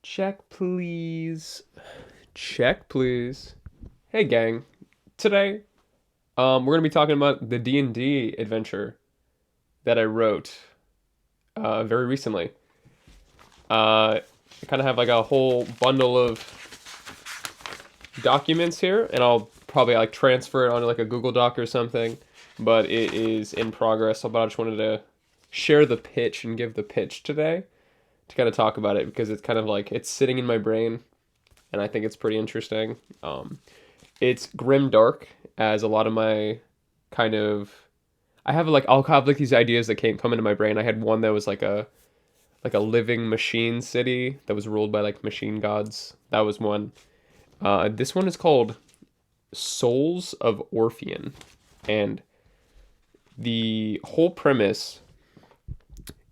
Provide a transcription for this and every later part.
Check, please. Check, please. Hey, gang. Today, we're gonna be talking about the D&D adventure that I wrote, very recently. I kind of have like a whole bundle of documents here, and I'll probably like transfer it onto like a Google Doc or something. But it is in progress. But I just wanted to share the pitch and give the pitch today to kind of talk about it because it's kind of like it's sitting in my brain, and I think it's pretty interesting. It's Grimdark, as a lot of my kind of I'll have like these ideas that came come into my brain. I had one that was like a living machine city that was ruled by like machine gods. That was one. This one is called Souls of Orpheon, and the whole premise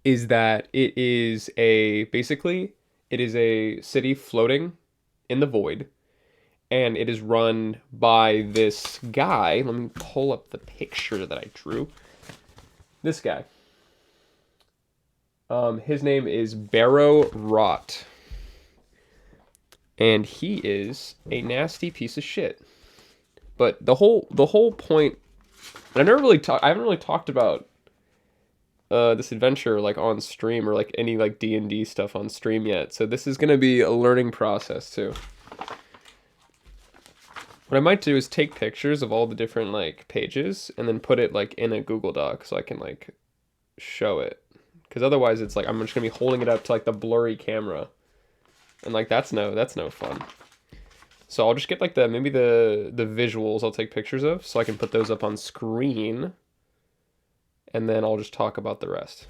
is that it is a city floating in the void, and it is run by this guy. Let me pull up the picture that I drew. This guy. His name is Barrow Rot, and he is a nasty piece of shit. But the whole point, and I haven't really talked about this adventure like on stream or like any like D&D stuff on stream yet. So this is gonna be a learning process too. What I might do is take pictures of all the different like pages and then put it like in a Google Doc so I can like show it. Because otherwise it's like I'm just gonna be holding it up to like the blurry camera. And like that's no fun. So I'll just get like the visuals I'll take pictures of so I can put those up on screen, and then I'll just talk about the rest.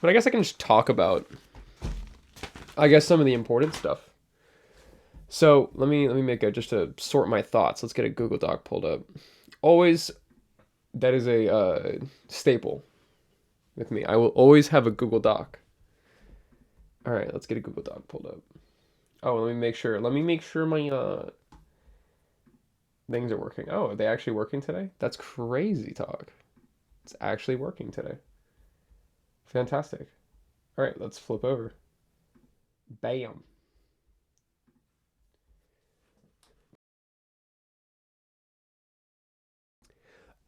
But I guess I can just talk about some of the important stuff. So let me make a just to sort my thoughts. Let's get a Google Doc pulled up. Always that is a staple with me. I will always have a Google Doc. All right, let's get a Google Doc pulled up. Oh, let me make sure. Let me make sure my things are working. Oh, are they actually working today? That's crazy talk. It's actually working today. Fantastic. All right, let's flip over. Bam.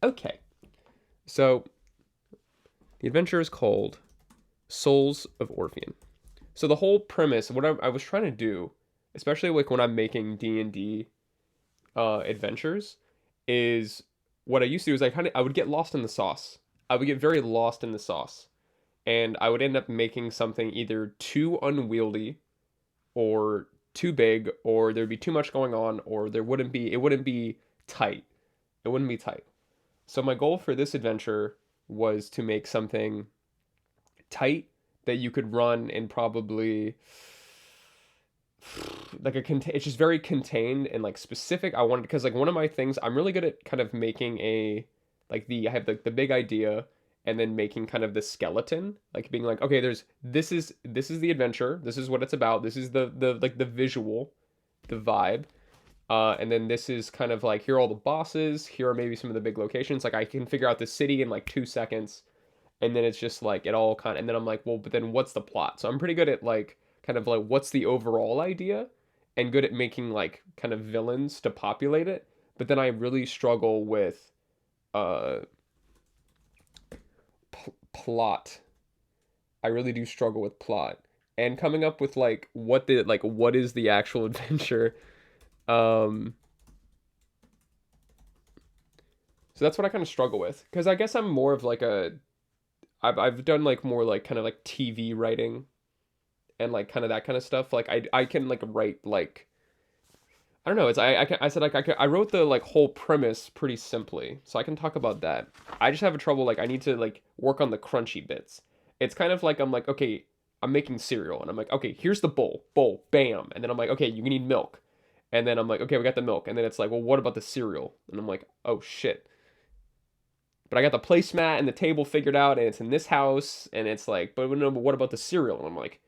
Okay. So the adventure is called Souls of Orpheon. So the whole premise, I was trying to do, especially like when I'm making D&D adventures, is what I used to do is I would get lost in the sauce. I would get very lost in the sauce, and I would end up making something either too unwieldy or too big, or there'd be too much going on, or it wouldn't be tight. It wouldn't be tight. So my goal for this adventure was to make something tight that you could run in probably like it's just very contained and like specific. I wanted because like one of my things I'm really good at kind of making a like the I have the big idea and then making kind of the skeleton, like being like, okay, this is the adventure, this is what it's about, this is the like the visual, the vibe, and then this is kind of like here are all the bosses, here are maybe some of the big locations, like I can figure out the city in like 2 seconds, and then it's just like it all kind of, and then I'm like, well, but then what's the plot? So I'm pretty good at like kind of like what's the overall idea, and good at making like kind of villains to populate it. But then I really struggle with uh plot. I really do struggle with plot and coming up with like what is the actual adventure. Um, so that's what I kind of struggle with because I guess I'm more of like a I've done like more like kind of like TV writing and like kind of that kind of stuff. Like I can like write like I don't know. It's I said like I wrote the like whole premise pretty simply, so I can talk about that. I just have a trouble like I need to like work on the crunchy bits. It's kind of like I'm like okay, I'm making cereal and I'm like okay, here's the bowl, bam, and then I'm like okay, you need milk, and then I'm like okay, we got the milk, and then it's like well, what about the cereal? And I'm like oh shit, but I got the placemat and the table figured out, and it's in this house, and it's like but no, but what about the cereal? And I'm like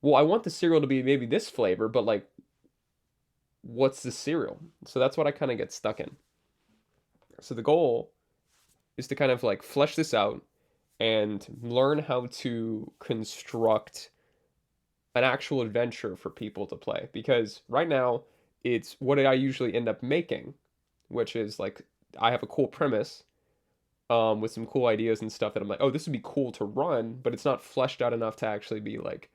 well, I want the cereal to be maybe this flavor, but like what's the cereal? So that's what I kind of get stuck in. So the goal is to kind of like flesh this out and learn how to construct an actual adventure for people to play, because right now it's what I usually end up making, which is like I have a cool premise with some cool ideas and stuff that I'm like, oh, this would be cool to run, but it's not fleshed out enough to actually be like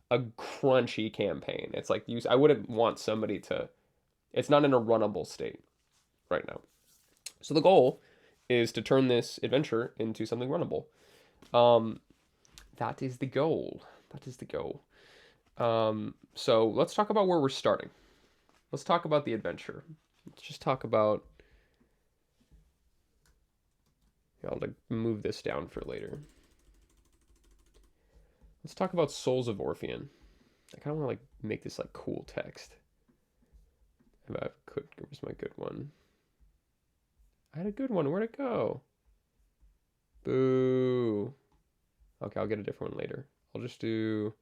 a crunchy campaign. It's like I wouldn't want somebody to. It's not in a runnable state right now. So the goal is to turn this adventure into something runnable. Um, that is the goal. That is the goal. So let's talk about where we're starting. Let's talk about the adventure. Let's just talk about. I'll like move this down for later. Let's talk about Souls of Orpheon. I kind of want to like make this like cool text. If I could, where's my good one? I had a good one. Where'd it go? Boo. Okay, I'll get a different one later. I'll just do.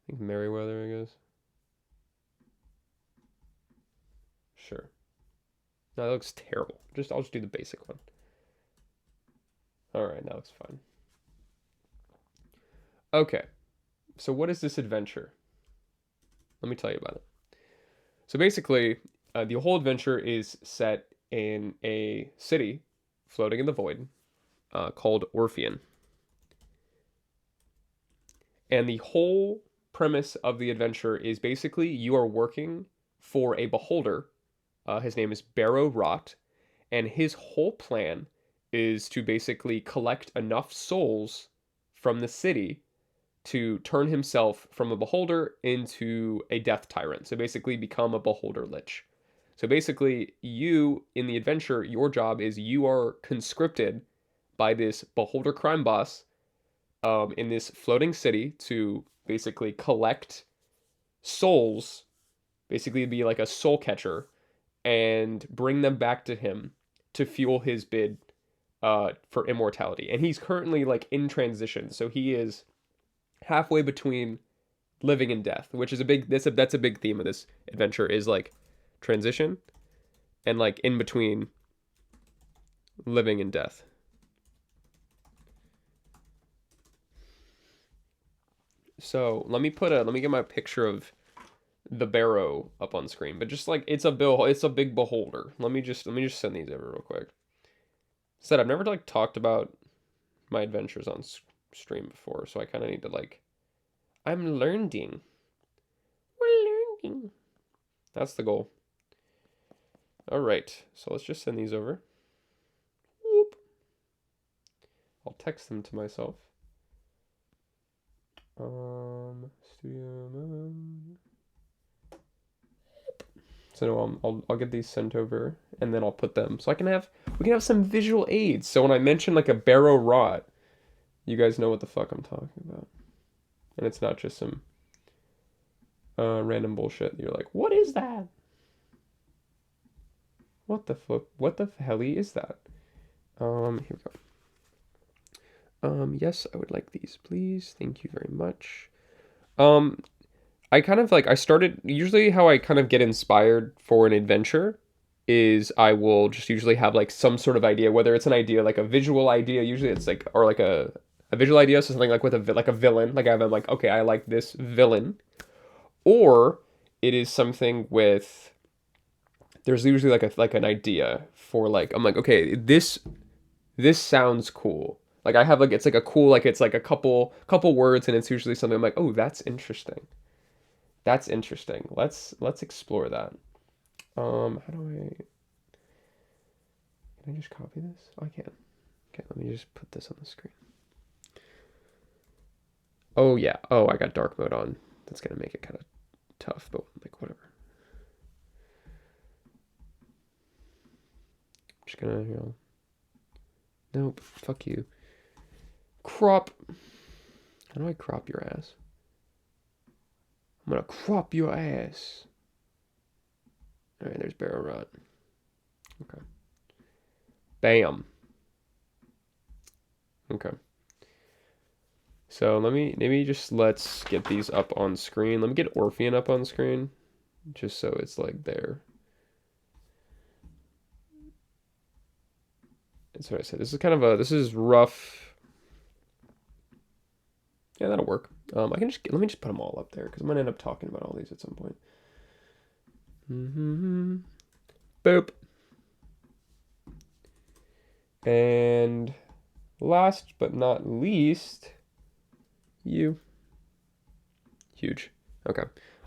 I think Merryweather, I guess. Sure. No, that looks terrible. I'll just do the basic one. All right, that looks fine. Okay, so what is this adventure? Let me tell you about it. So basically, the whole adventure is set in a city floating in the void called Orpheon. And the whole premise of the adventure is basically you are working for a beholder. His name is Barrow Rot, and his whole plan is to basically collect enough souls from the city to turn himself from a beholder into a death tyrant. So basically become a beholder lich. So basically, you in the adventure, your job is you are conscripted by this beholder crime boss in this floating city to basically collect souls, basically be like a soul catcher, and bring them back to him to fuel his bid for immortality. And he's currently like in transition, so he is halfway between living and death, which is a big that's a big theme of this adventure is like transition and like in between living and death. So let me get my picture of the barrow up on screen, but just like it's a big beholder. Let me just send these over real quick. Said I've never like talked about my adventures on stream before, so I kind of need to like I'm learning. We're learning. That's the goal. All right, so let's just send these over. Whoop. I'll text them to myself. Studio mode. So I'll get these sent over, and then I'll put them so we can have some visual aids. So when I mention like a barrow rot, you guys know what the fuck I'm talking about, and it's not just some random bullshit. You're like, what is that? What the fuck? What the helly is that? Here we go. Yes, I would like these, please. Thank you very much. I kind of like I started usually how I kind of get inspired for an adventure is I will just usually have like some sort of idea, whether it's an idea like a visual idea, usually it's like or like a visual idea, so something like with a villain, like I'm like okay, I like this villain, or it is something with there's usually like an idea for like I'm like okay, this sounds cool. Like I have like it's like a cool like it's like a couple words and it's usually something I'm like, "Oh, that's interesting. That's interesting. Let's explore that." How do can I just copy this? Oh, I can. Okay, let me just put this on the screen. Oh yeah. Oh, I got dark mode on. That's going to make it kind of tough, but like whatever. I'm just going to Nope, fuck you. Crop. How do I crop your ass? I'm gonna crop your ass. Alright, there's barrel rot. Okay. Bam. Okay. So let's get these up on screen. Let me get Orpheon up on screen. Just so it's like there. That's what I said. This is kind of this is rough. Yeah, that'll work. I can just let me just put them all up there because I'm gonna end up talking about all these at some point. Boop. And last but not least, you. Huge. Okay.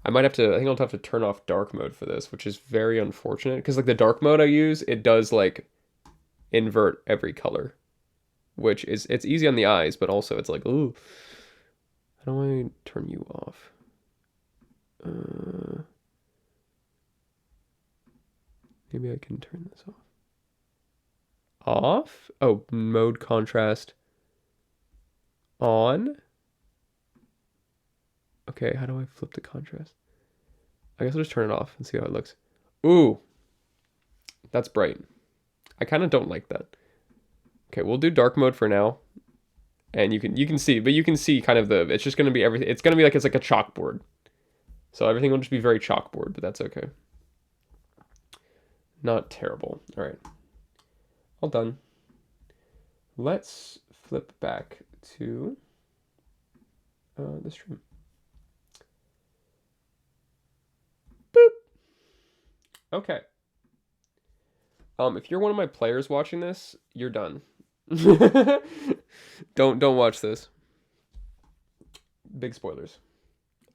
I might have to, I think I'll have to turn off dark mode for this, which is very unfortunate because like the dark mode I use, it does like invert every color, which is, it's easy on the eyes, but also it's like, ooh, how do I turn you off? Maybe I can turn this off. Off? Oh, mode contrast on. Okay, how do I flip the contrast? I guess I'll just turn it off and see how it looks. Ooh, that's bright. I kind of don't like that. Okay, we'll do dark mode for now. And you can see, but you can see kind of the, it's just going to be everything. It's going to be like, it's like a chalkboard. So everything will just be very chalkboard, but that's okay. Not terrible. All right. All done. Let's flip back to the stream. Boop. Okay. If you're one of my players watching this, you're done. Don't watch this. Big spoilers.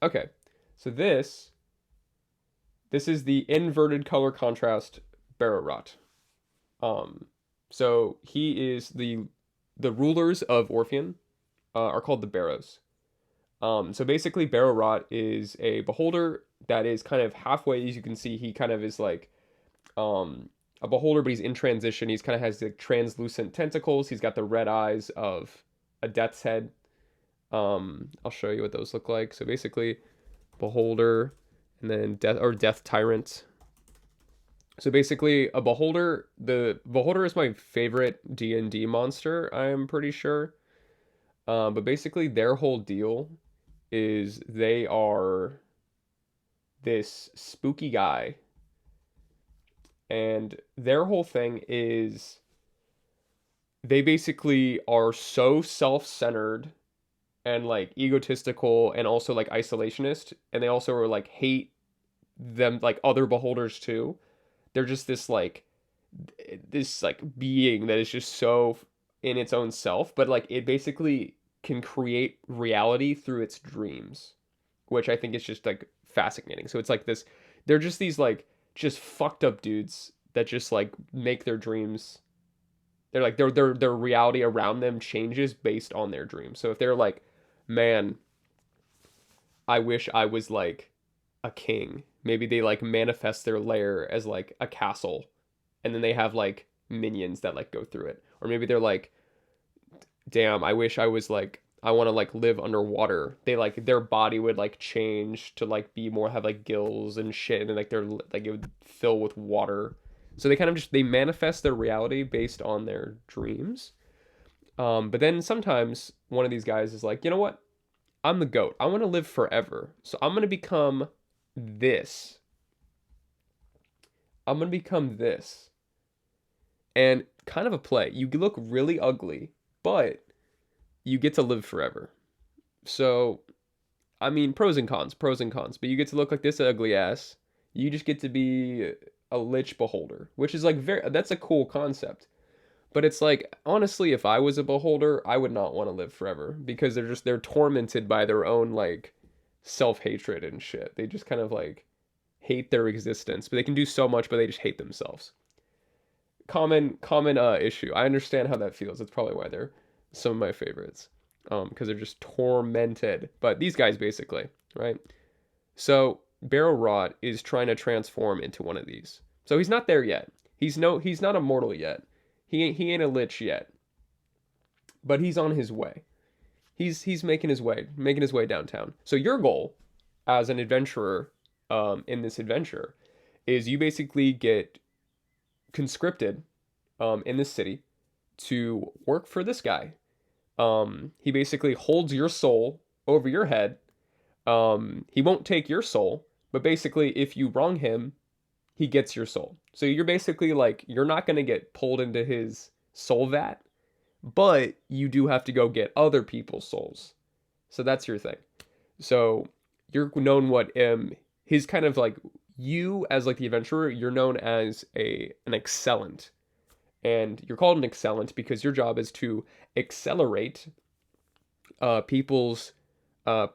Okay. So this is the inverted color contrast Barrow Rot. So he is the rulers of Orpheon are called the Barrows. So basically Barrow Rot is a beholder that is kind of halfway, as you can see, he kind of is like a beholder, but he's in transition. He's kind of has like translucent tentacles. He's got the red eyes of a death's head. I'll show you what those look like. So basically beholder and then death tyrant. So basically a beholder, the beholder is my favorite D&D monster, I'm pretty sure. But basically their whole deal is they are this spooky guy, and their whole thing is they basically are so self-centered and like egotistical and also like isolationist, and they also are like hate them like other beholders too. They're just this like being that is just so in its own self, but like it basically can create reality through its dreams, which I think is just like fascinating. So it's like this, they're just these like just fucked up dudes that just like make their dreams. They're like their reality around them changes based on their dreams. So if they're like, man, I wish I was like a king. Maybe they like manifest their lair as like a castle, and then they have like minions that like go through it. Or maybe they're like, damn, I wish I was like, I want to like live underwater. They like their body would like change to like be more, have like gills and shit, and then like they're like it would fill with water. So they kind of just they manifest their reality based on their dreams. But then sometimes one of these guys is like, you know what? I'm the goat. I want to live forever. So I'm going to become this. I'm going to become this. And kind of a play. You look really ugly, but you get to live forever. So, I mean, pros and cons, but you get to look like this ugly ass. You just get to be a lich beholder, which is like that's a cool concept. But it's like, honestly, if I was a beholder, I would not want to live forever because they're tormented by their own like self-hatred and shit. They just kind of like hate their existence, but they can do so much, but they just hate themselves. Common issue. I understand how that feels. That's probably why they're some of my favorites. Because they're just tormented. But these guys basically, right? So Barrow Rot is trying to transform into one of these. So he's not there yet. He's not immortal yet. He ain't a lich yet. But he's on his way. He's making his way downtown. So your goal as an adventurer in this adventure is you basically get conscripted in this city to work for this guy. He basically holds your soul over your head. He won't take your soul, but basically if you wrong him, he gets your soul. So you're basically like, you're not going to get pulled into his soul vat, but you do have to go get other people's souls So that's your thing. So you're known what his kind of like you as like the adventurer, you're known as a an excellent. And you're called an excellent because your job is to accelerate people's uh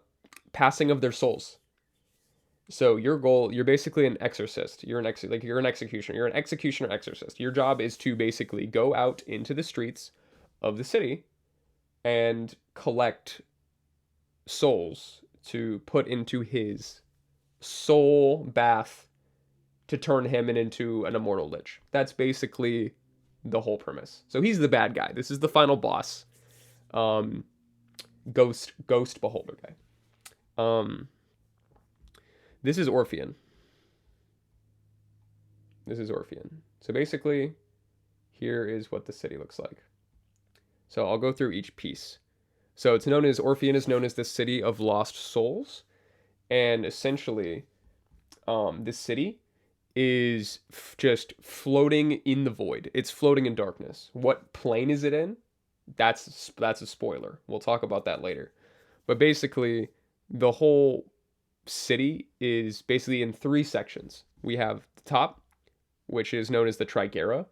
passing of their souls. So your goal, you're basically an exorcist. You're an executioner. You're an executioner exorcist. Your job is to basically go out into the streets of the city and collect souls to put into his soul bath to turn him into an immortal lich. That's basically the whole premise. So he's the bad guy. This is the final boss. Um, Ghost Beholder guy. Um, this is Orpheon. This is Orpheon. So basically, here is what the city looks like. So I'll go through each piece. So it's known as Orpheon is known as the city of lost souls, and essentially, this city is just floating in the void. It's floating in darkness. What plane is it in? That's a spoiler. We'll talk about that later. But basically, the whole city is basically in three sections. We have the top, which is known as the Trigera,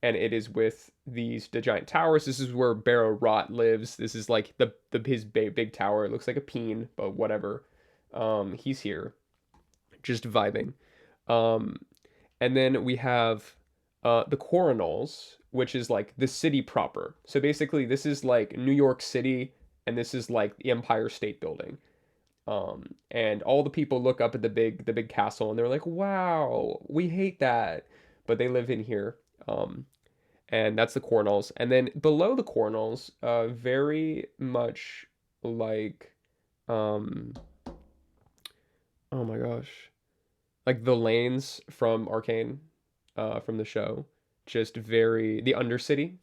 and it is with the giant towers. This is where Barrow Rot lives. This is like the his big tower. It looks like a peen, but whatever. He's here, just vibing. Um, and then we have the Coronals, which is like the city proper. So basically, this is like New York City, and this is like the Empire State Building. And all the people look up at the big castle, and they're like, "Wow, we hate that," but they live in here. And that's the Coronals. And then below the Coronals, very much like, um, oh my gosh, like the lanes from Arcane, from the show, just very the Undercity.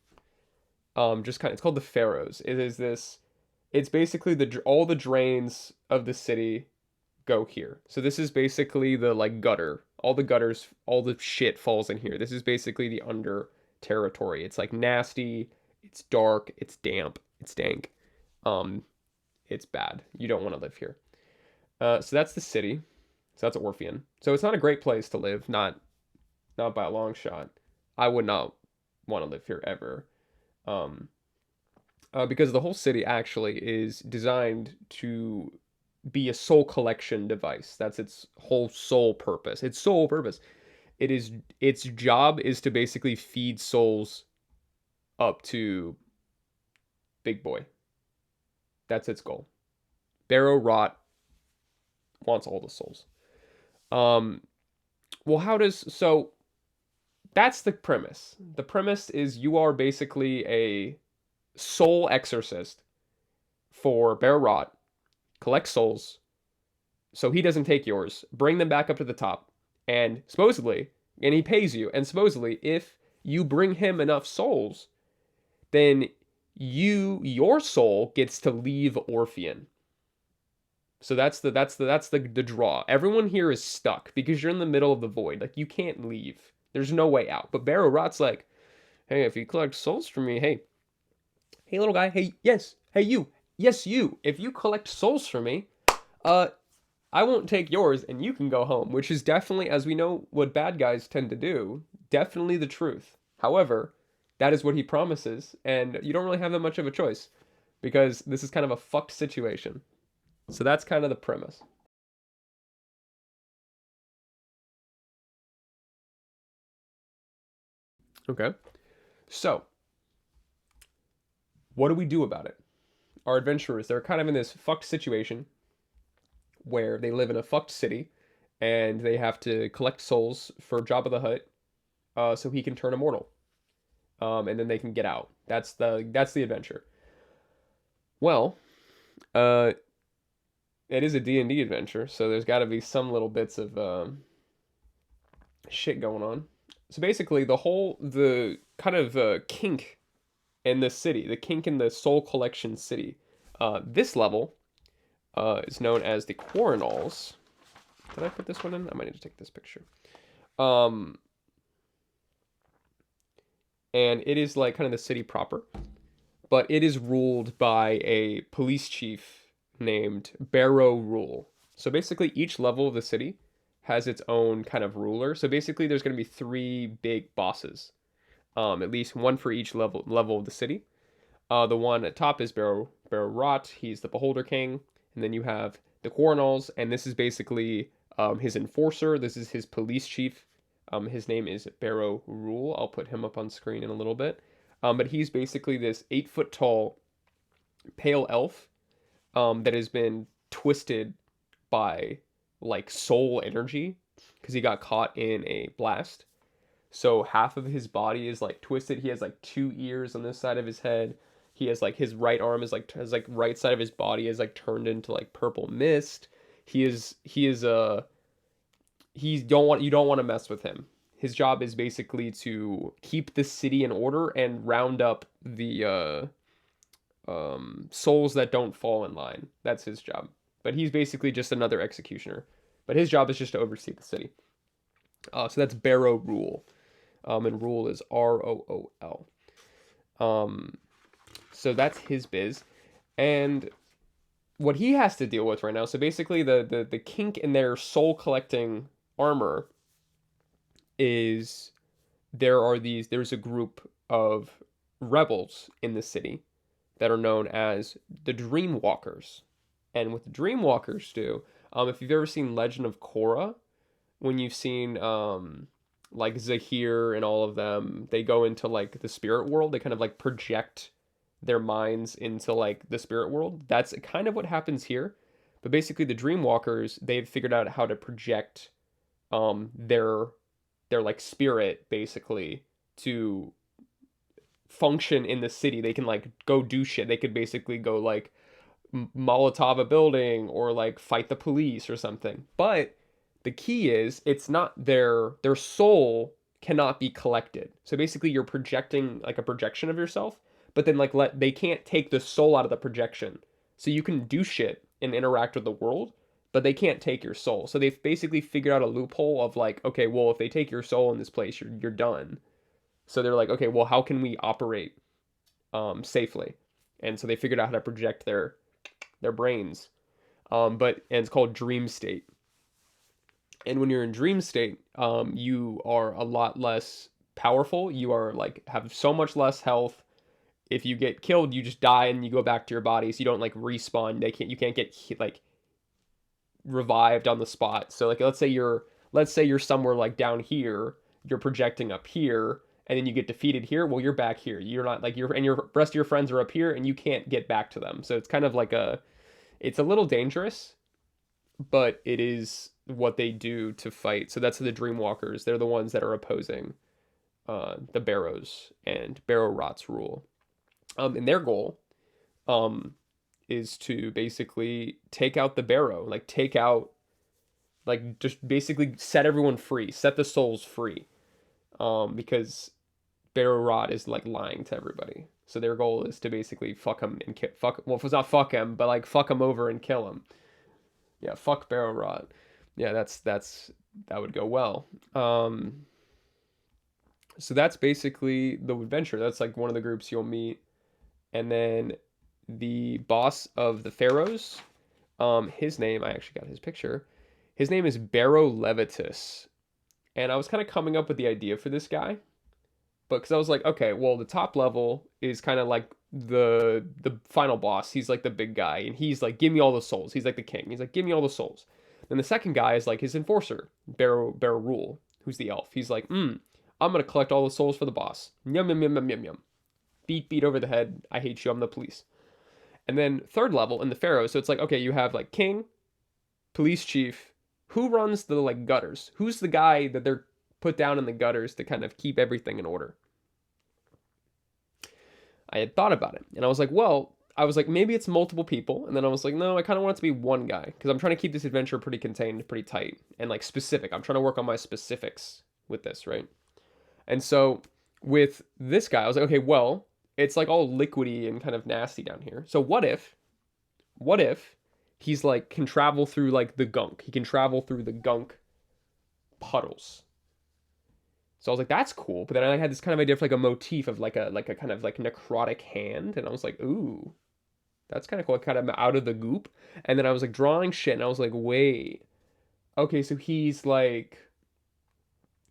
Just kind of, it's called the Pharaohs. It is this. It's basically all the drains of the city go here. So this is basically the like gutter. All the gutters, all the shit falls in here. This is basically the under territory. It's like nasty, it's dark, it's damp, it's dank. Um, it's bad. You don't want to live here. So that's the city. So that's Orpheon. So it's not a great place to live, not by a long shot. I would not want to live here ever. Um, because the whole city actually is designed to be a soul collection device. That's its whole sole purpose. Its sole purpose. Its job is to basically feed souls up to Big Boy. That's its goal. Barrow Rot wants all the souls. Um, well, how does so? That's the premise. The premise is you are basically a soul exorcist for Barrow Rot. Collect souls, so he doesn't take yours. Bring them back up to the top, and supposedly, and he pays you. And supposedly, if you bring him enough souls, then your soul gets to leave Orpheon. So that's the draw. Everyone here is stuck because you're in the middle of the void. Like you can't leave. There's no way out. But Barrow Rot's like, hey, if you collect souls from me, hey little guy, hey yes, hey you, yes you. If you collect souls from me, uh, I won't take yours and you can go home. Which is definitely, as we know, what bad guys tend to do. Definitely the truth. However, that is what he promises, and you don't really have that much of a choice because this is kind of a fucked situation. So that's kind of the premise. Okay. So, what do we do about it? Our adventurers, they're kind of in this fucked situation where they live in a fucked city and they have to collect souls for Jabba the Hutt, so he can turn immortal. And then they can get out. That's the adventure. Well, uh, it is a D&D adventure, so there's got to be some little bits of shit going on. So basically, the kind of kink in the city, the kink in the Soul Collection city, this level is known as the Quarrenals. Did I put this one in? I might need to take this picture. Um, and it is like kind of the city proper, but it is ruled by a police chief named Barrow Rule. So basically, each level of the city has its own kind of ruler. So basically, there's going to be three big bosses, at least one for each level of the city. The one at top is Barrow Rot. He's the Beholder King, and then you have the Quarnals, and this is basically his enforcer. This is his police chief. His name is Barrow Rule. I'll put him up on screen in a little bit. But he's basically this 8 foot tall pale elf that has been twisted by like soul energy because he got caught in a blast. So half of his body is like twisted. He has like two ears on this side of his head. He has like his right arm is like has like right side of his body is like turned into like purple mist. He is he don't want you don't want to mess with him. His job is basically to keep the city in order and round up the souls that don't fall in line. That's his job. But he's basically just another executioner. But his job is just to oversee the city. So that's Barrow Rule. And Rule is Rool. So that's his biz. And what he has to deal with right now, so basically the kink in their soul collecting armor is there's a group of rebels in the city that are known as the Dreamwalkers. And what the Dreamwalkers do, if you've ever seen Legend of Korra, when you've seen like Zahir and all of them, they go into like the spirit world. They kind of like project their minds into like the spirit world. That's kind of what happens here. But basically, the Dreamwalkers, they've figured out how to project their like spirit basically to function in the city. They can like go do shit. They could basically go like Molotov a building or like fight the police or something. But the key is it's not their soul cannot be collected. So basically you're projecting like a projection of yourself, but then like they can't take the soul out of the projection. So you can do shit and interact with the world, but they can't take your soul. So they've basically figured out a loophole of like, okay, well if they take your soul in this place, you're done. So they're like, okay, well how can we operate safely? And so they figured out how to project their brains. And it's called dream state. And when you're in dream state, you are a lot less powerful. You are like have so much less health. If you get killed, you just die and you go back to your body. So you don't like respawn. You can't get like revived on the spot. So like let's say you're somewhere like down here, you're projecting up here, and then you get defeated here. Well, you're back here. You're not like your rest of your friends are up here, and you can't get back to them. So it's kind of like it's a little dangerous, but it is what they do to fight. So that's the Dreamwalkers. They're the ones that are opposing the Barrows and Barrow Rot's rule. And their goal is to basically take out the Barrow, like take out, like just basically set everyone free, set the souls free, because Barrow Rot is like lying to everybody. So their goal is to basically fuck him and fuck. Well, if it's not fuck him, but like fuck him over and kill him. Yeah, fuck Barrow Rot. Yeah, that would go well. So that's basically the adventure. That's like one of the groups you'll meet, and then the boss of the Pharaohs. His name, I actually got his picture. His name is Barrow Levitus, and I was kind of coming up with the idea for this guy, but because I was like, okay, well, the top level is kind of like the final boss. He's like the big guy, and he's like, give me all the souls. He's like the king. He's like, give me all the souls. Then the second guy is like his enforcer, Barrow Rule, who's the elf. He's like, I'm gonna collect all the souls for the boss. Yum yum yum yum yum yum. Beat over the head. I hate you. I'm the police. And then third level in the Pharaoh. So it's like, okay, you have like king, police chief. Who runs the like gutters? Who's the guy that they're put down in the gutters to kind of keep everything in order? I had thought about it, and I was like, well, maybe it's multiple people, and then I was like, no, I kind of want it to be one guy because I'm trying to keep this adventure pretty contained, pretty tight, and like specific. I'm trying to work on my specifics with this, right? And so with this guy, I was like, okay, well, it's like all liquidy and kind of nasty down here. So what if he's like can travel through like the gunk? He can travel through the gunk puddles. So I was like, that's cool. But then I had this kind of idea of like a motif of like a kind of like necrotic hand, and I was like, ooh, That's kind of cool. I kind of out of the goop. And then I was like drawing shit and I was like, wait, okay, so he's like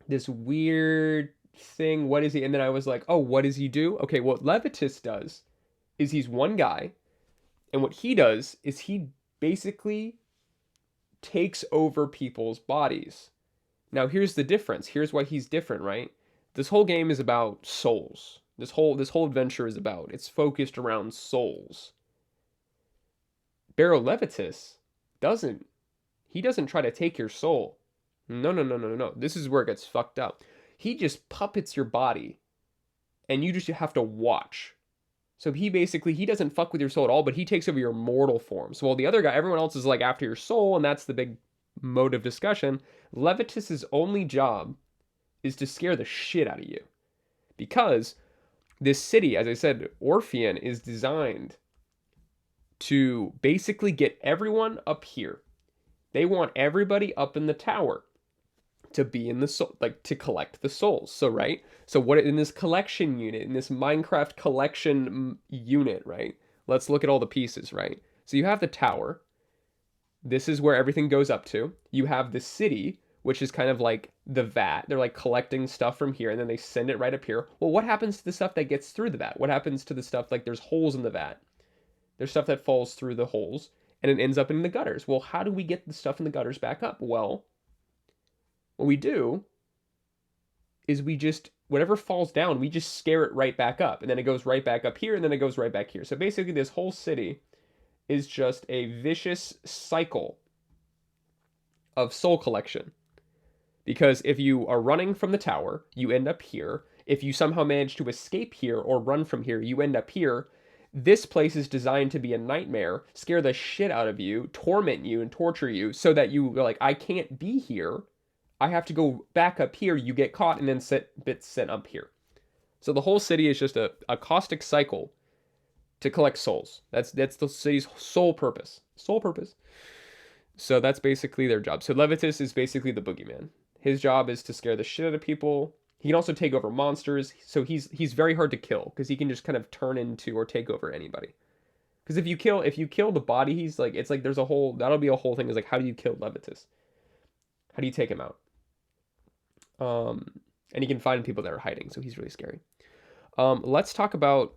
this weird thing. What is he? And then I was like, oh, what does he do? Okay, what Levitus does is he's one guy, and what he does is he basically takes over people's bodies. Now, here's the difference. Here's why he's different, right? This whole game is about souls. This whole adventure is about. It's focused around souls. Barrow Levitus doesn't. He doesn't try to take your soul. No, no, no, no, no. This is where it gets fucked up. He just puppets your body, and you just have to watch. So he doesn't fuck with your soul at all, but he takes over your mortal form. So while the other guy, everyone else is like after your soul, and that's the big mode of discussion, Levitus's only job is to scare the shit out of you. Because this city, as I said, Orpheon, is designed to basically get everyone up here. They want everybody up in the tower to be in the soul, like to collect the souls. So right, so what in this collection unit, in this Minecraft collection unit, right? Let's look at all the pieces, right? So you have the tower. This is where everything goes up to. You have the city, which is kind of like the vat. They're like collecting stuff from here and then they send it right up here. Well, what happens to the stuff that gets through the vat? What happens to the stuff like there's holes in the vat? There's stuff that falls through the holes and it ends up in the gutters. Well, how do we get the stuff in the gutters back up? Well, what we do is we just, whatever falls down, we just scare it right back up. And then it goes right back up here and then it goes right back here. So basically, this whole city is just a vicious cycle of soul collection. Because if you are running from the tower, you end up here. If you somehow manage to escape here or run from here, you end up here. This place is designed to be a nightmare, scare the shit out of you, torment you, and torture you so that you are like, I can't be here. I have to go back up here. You get caught and then sent up here. So the whole city is just a caustic cycle to collect souls. That's the city's sole purpose. Sole purpose. So that's basically their job. So Levitus is basically the boogeyman. His job is to scare the shit out of people. He can also take over monsters. So he's very hard to kill because he can just kind of turn into or take over anybody. Because if you kill the body, he's like, it's like there's a whole, that'll be a whole thing, is like, how do you kill Levitus? How do you take him out? And he can find people that are hiding, so he's really scary. Let's talk about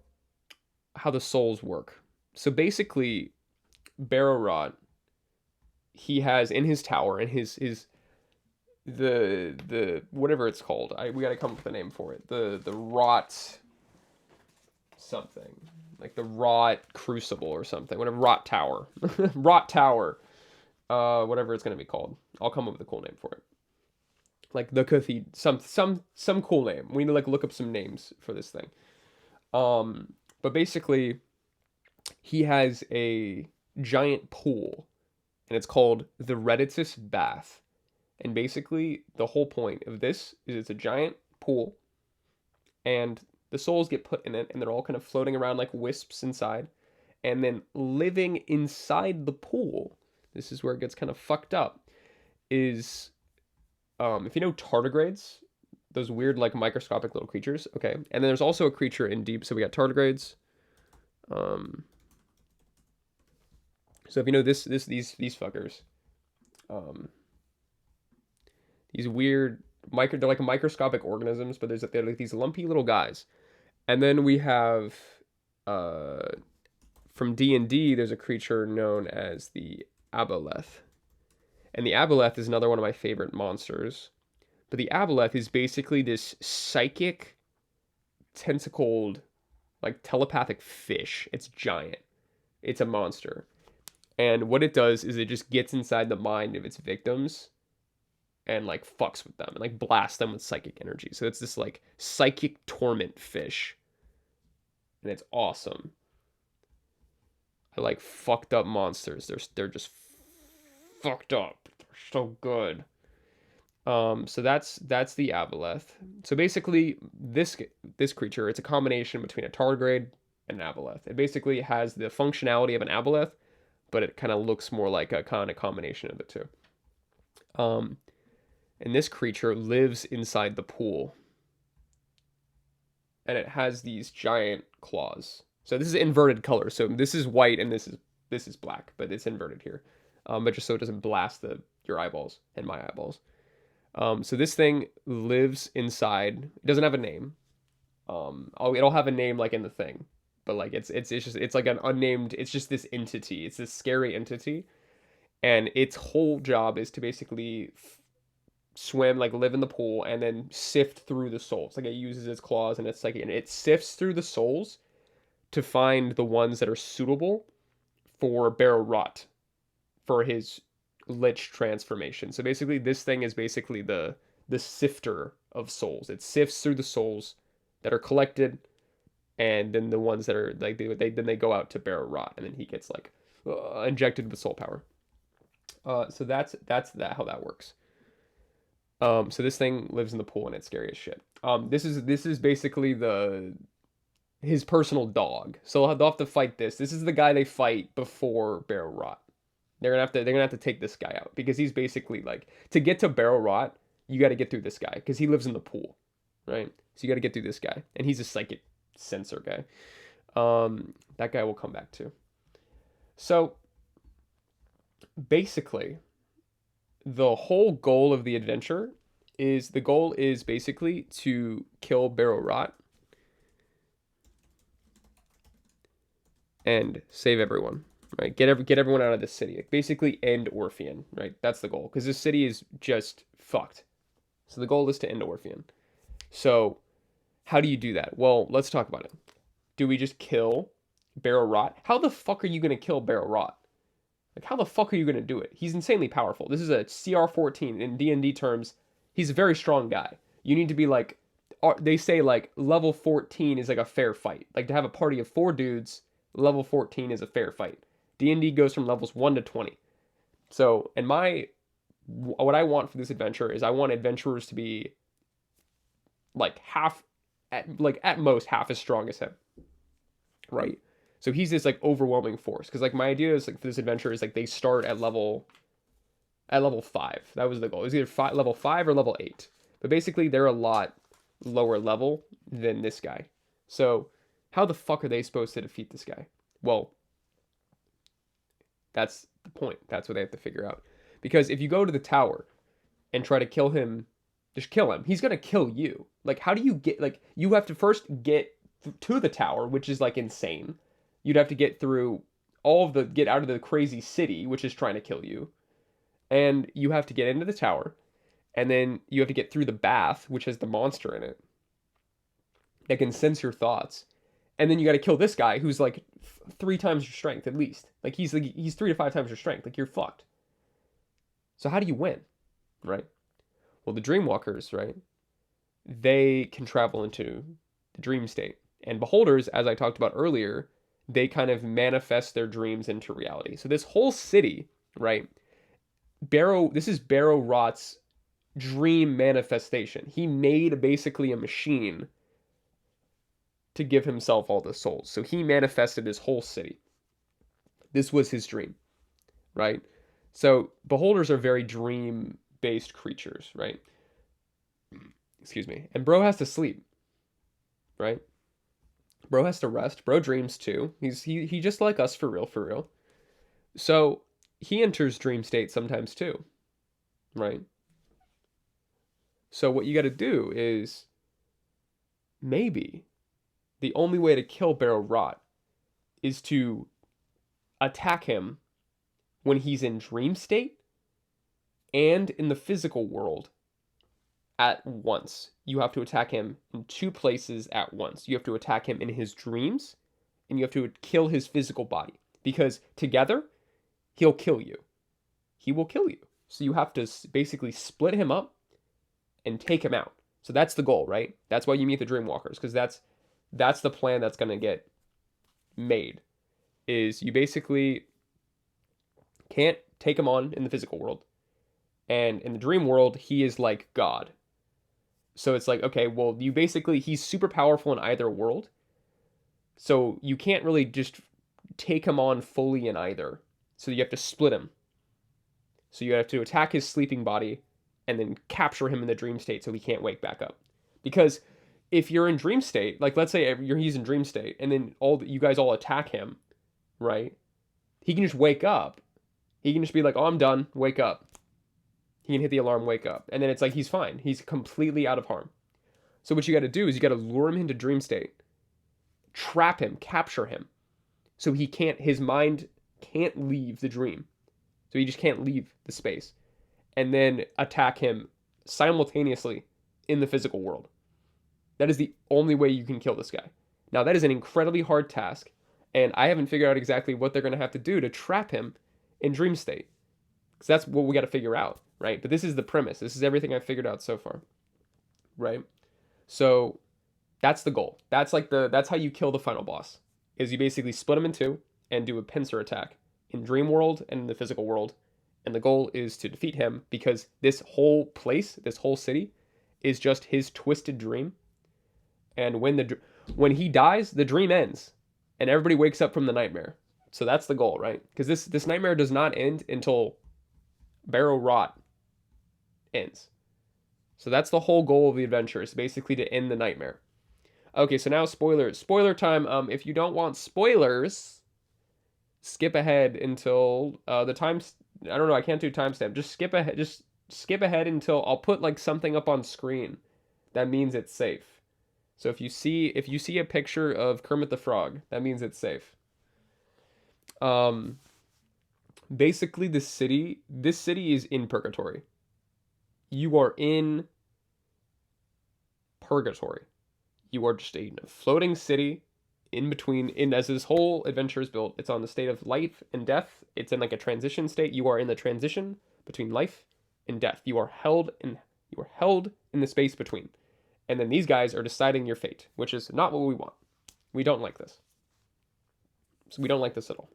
how the souls work. So basically, Barrow Rot, he has in his tower, and his the whatever it's called. We gotta come up with a name for it. The rot something. Like the rot crucible or something. Whatever, rot tower. Rot tower. Whatever it's gonna be called. I'll come up with a cool name for it. Like the cathedral, some cool name. We need to like look up some names for this thing. But basically, he has a giant pool, and it's called the Reditus Bath. And basically, the whole point of this is it's a giant pool, and the souls get put in it, and they're all kind of floating around like wisps inside, and then living inside the pool. This is where it gets kind of fucked up. Is if you know tardigrades, those weird like microscopic little creatures, okay. And then there's also a creature in deep. So we got tardigrades. So if you know these fuckers, these weird they're like microscopic organisms, but they're like these lumpy little guys. And then we have from D&D, there's a creature known as the aboleth. And the aboleth is another one of my favorite monsters. But the aboleth is basically this psychic, tentacled, like telepathic fish. It's giant. It's a monster. And what it does is it just gets inside the mind of its victims and like fucks with them and like blasts them with psychic energy. So it's this like psychic torment fish. And it's awesome. I like fucked up monsters. They're just fucked up. They're so good. So that's the aboleth. So basically, this creature, it's a combination between a tardigrade and an aboleth. It basically has the functionality of an aboleth, but it kind of looks more like a kind of combination of the two. And this creature lives inside the pool, and it has these giant claws. So this is inverted color. So this is white and this is black, but it's inverted here. But just so it doesn't blast your eyeballs and my eyeballs. So this thing lives inside. It doesn't have a name. It'll have a name like in the thing, but like it's just it's like an unnamed. It's just this entity. It's this scary entity, and its whole job is to basically swim, like live in the pool, and then sift through the souls. Like it uses its claws and it's like and it sifts through the souls to find the ones that are suitable for Barrow Rot for his lich transformation. So basically, this thing is basically the sifter of souls. It sifts through the souls that are collected, and then the ones that are like then they go out to Barrow Rot, and then he gets like injected with soul power. So that's that how that works. So this thing lives in the pool and it's scary as shit. This is basically the his personal dog. So they'll have to fight this. This is the guy they fight before Barrow Rot. They're gonna have to take this guy out because he's basically like to get to Barrow Rot, you got to get through this guy because he lives in the pool, right? So you got to get through this guy, and he's a psychic sensor guy. That guy will come back too. So basically, the whole goal of the adventure is basically to kill Barrow Rot and save everyone. Right, get everyone out of this city. Like, basically, end Orpheon. Right, that's the goal because this city is just fucked. So the goal is to end Orpheon. So how do you do that? Well, let's talk about it. Do we just kill Barrow Rot? How the fuck are you gonna kill Barrow Rot? Like, how the fuck are you gonna do it? He's insanely powerful. This is a CR14 in D&D terms. He's a very strong guy. You need to be like, they say like level 14 is like a fair fight. Like to have a party of 4 dudes, level 14 is a fair fight. D&D goes from levels 1 to 20. So, and what I want for this adventure is I want adventurers to be like at most half as strong as him, right? So he's this like overwhelming force because like my idea is like for this adventure is like they start at level 5. That was the goal. It was either level 5 or level 8. But basically they're a lot lower level than this guy. So how the fuck are they supposed to defeat this guy? Well, that's the point. That's what they have to figure out. Because if you go to the tower and try to kill him, just kill him. He's going to kill you. Like, how do you get, like, you have to first get to the tower, which is, like, insane. You'd have to get through get out of the crazy city, which is trying to kill you. And you have to get into the tower. And then you have to get through the bath, which has the monster in it that can sense your thoughts. And then you got to kill this guy who's like 3 times your strength at least. Like he's 3 to 5 times your strength. Like you're fucked. So how do you win, right? Well, the Dreamwalkers, right? They can travel into the dream state, and beholders, as I talked about earlier, they kind of manifest their dreams into reality. So this whole city, right? This is Barrow Rot's dream manifestation. He made basically a machine to give himself all the souls. So he manifested his whole city. This was his dream, right? So beholders are very dream-based creatures, right? Excuse me. And bro has to sleep, right? Bro has to rest. Bro dreams too. He just like us for real, for real. So he enters dream state sometimes too, right? So what you got to do is maybe the only way to kill Barrow Rot is to attack him when he's in dream state and in the physical world at once. You have to attack him in 2 places at once. You have to attack him in his dreams, and you have to kill his physical body. Because together, he'll kill you. He will kill you. So you have to basically split him up and take him out. So that's the goal, right? That's why you meet the Dreamwalkers, because that's the plan that's going to get made. Is you basically can't take him on in the physical world. And in the dream world, he is like God. So it's like, okay, well, he's super powerful in either world. So you can't really just take him on fully in either. So you have to split him. So you have to attack his sleeping body and then capture him in the dream state so he can't wake back up. Because if you're in dream state, like let's say he's in dream state, and then you guys all attack him, right? He can just wake up. He can just be like, "Oh, I'm done. Wake up." He can hit the alarm, wake up, and then it's like he's fine. He's completely out of harm. So what you got to do is you got to lure him into dream state, trap him, capture him, so his mind can't leave the dream, so he just can't leave the space, and then attack him simultaneously in the physical world. That is the only way you can kill this guy. Now, that is an incredibly hard task, and I haven't figured out exactly what they're going to have to do to trap him in dream state. Because that's what we got to figure out, right? But this is the premise. This is everything I've figured out so far, right? So that's the goal. That's how you kill the final boss, is you basically split him in two and do a pincer attack in dream world and in the physical world. And the goal is to defeat him because this whole place, this whole city, is just his twisted dream. And when he dies, the dream ends, and everybody wakes up from the nightmare. So that's the goal, right? Because this nightmare does not end until Barrow Rot ends. So that's the whole goal of the adventure, is basically to end the nightmare. Okay, so now spoilers. Spoiler time. If you don't want spoilers, skip ahead until the time. I don't know. I can't do timestamp. Just skip ahead. Just skip ahead until I'll put like something up on screen. That means it's safe. So if you see a picture of Kermit the Frog, that means it's safe. Basically this city is in purgatory. You are in purgatory. You are just a floating city in between, as this whole adventure is built. It's on the state of life and death. It's in like a transition state. You are in the transition between life and death. You are held in the space between. And then these guys are deciding your fate, which is not what we want. We don't like this. So we don't like this at all.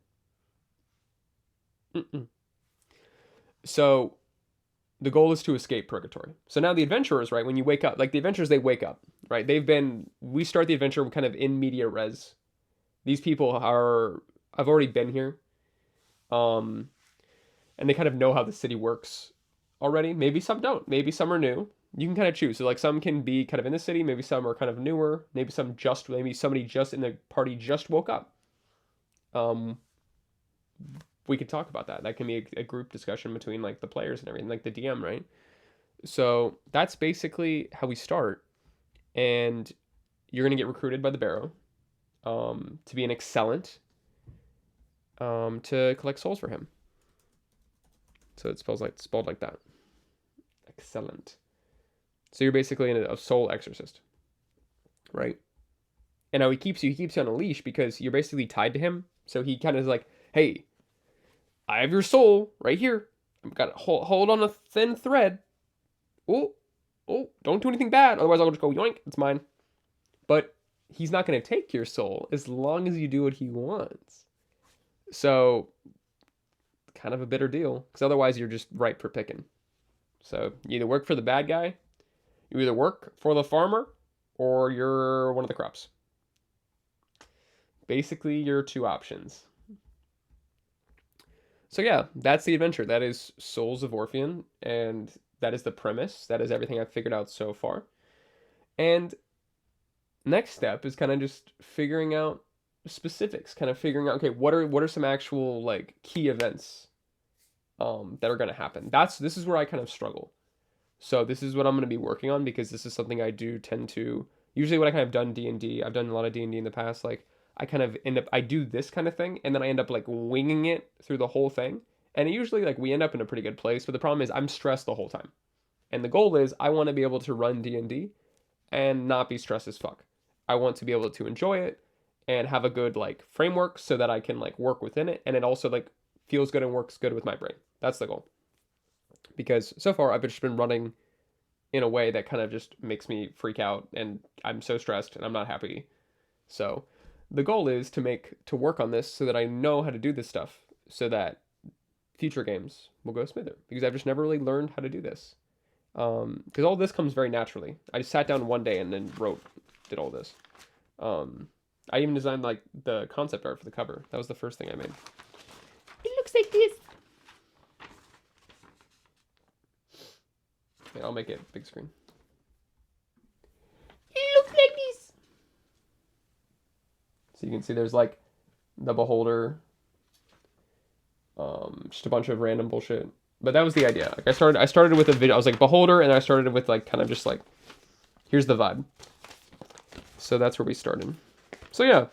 So the goal is to escape purgatory. So now the adventurers, right, when you wake up, like the adventurers, they wake up, right? We start the adventure kind of in media res. These people I've already been here. And they kind of know how the city works already. Maybe some don't. Maybe some are new. You can kind of choose. So like some can be kind of in the city, maybe some are kind of newer, maybe somebody just in the party just woke up. We could talk about that. That can be a group discussion between like the players and everything, like the DM, right? So that's basically how we start. And you're gonna get recruited by the Barrow to be an excellent to collect souls for him. So it's spelled like that. Excellent. So you're basically a soul exorcist, right? And now he keeps you on a leash because you're basically tied to him. So he kind of is like, hey, I have your soul right here. I've got to hold on a thin thread. Oh, don't do anything bad. Otherwise I'll just go yoink, it's mine. But he's not going to take your soul as long as you do what he wants. So kind of a bitter deal, because otherwise you're just ripe for picking. So you either work for the bad guy, you either work for the farmer, or you're one of the crops. Basically, your two options. So yeah, that's the adventure. That is Souls of Orpheon, and that is the premise. That is everything I've figured out so far. And next step is kind of just figuring out specifics, kind of figuring out, okay, what are some actual like key events that are going to happen. This is where I kind of struggle. So this is what I'm going to be working on, because this is something I do tend to, usually when I kind of done D&D, I've done a lot of D&D in the past, like I kind of I do this kind of thing, and then I end up like winging it through the whole thing. And usually like we end up in a pretty good place, but the problem is I'm stressed the whole time. And the goal is I want to be able to run D&D and not be stressed as fuck. I want to be able to enjoy it and have a good like framework so that I can like work within it, and it also like feels good and works good with my brain. That's the goal. Because so far I've just been running in a way that kind of just makes me freak out, and I'm so stressed and I'm not happy. So the goal is to work on this so that I know how to do this stuff, so that future games will go smoother, because I've just never really learned how to do this. Because all this comes very naturally. I just sat down one day and then did all this. I even designed like the concept art for the cover. That was the first thing I made. It looks like this. Yeah, I'll make it big screen. It looks like So you can see there's like the beholder, just a bunch of random bullshit. But that was the idea. Like I started with a video. I was like beholder, and I started with like kind of just like here's the vibe. So that's where we started. So yeah,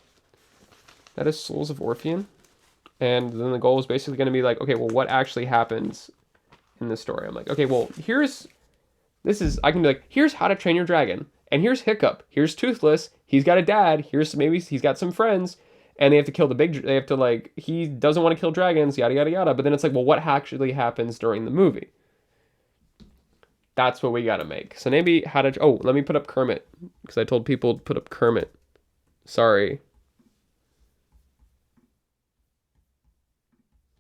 that is Souls of Orpheon. And then the goal is basically going to be like, okay, well, what actually happens in the story? I'm like, okay, well, I can be like, here's How to Train Your Dragon, and here's Hiccup, here's Toothless, he's got a dad, maybe he's got some friends, and they have to kill they have to like, he doesn't want to kill dragons, yada, yada, yada. But then it's like, well, what actually happens during the movie? That's what we got to make. So maybe let me put up Kermit, because I told people to put up Kermit. Sorry.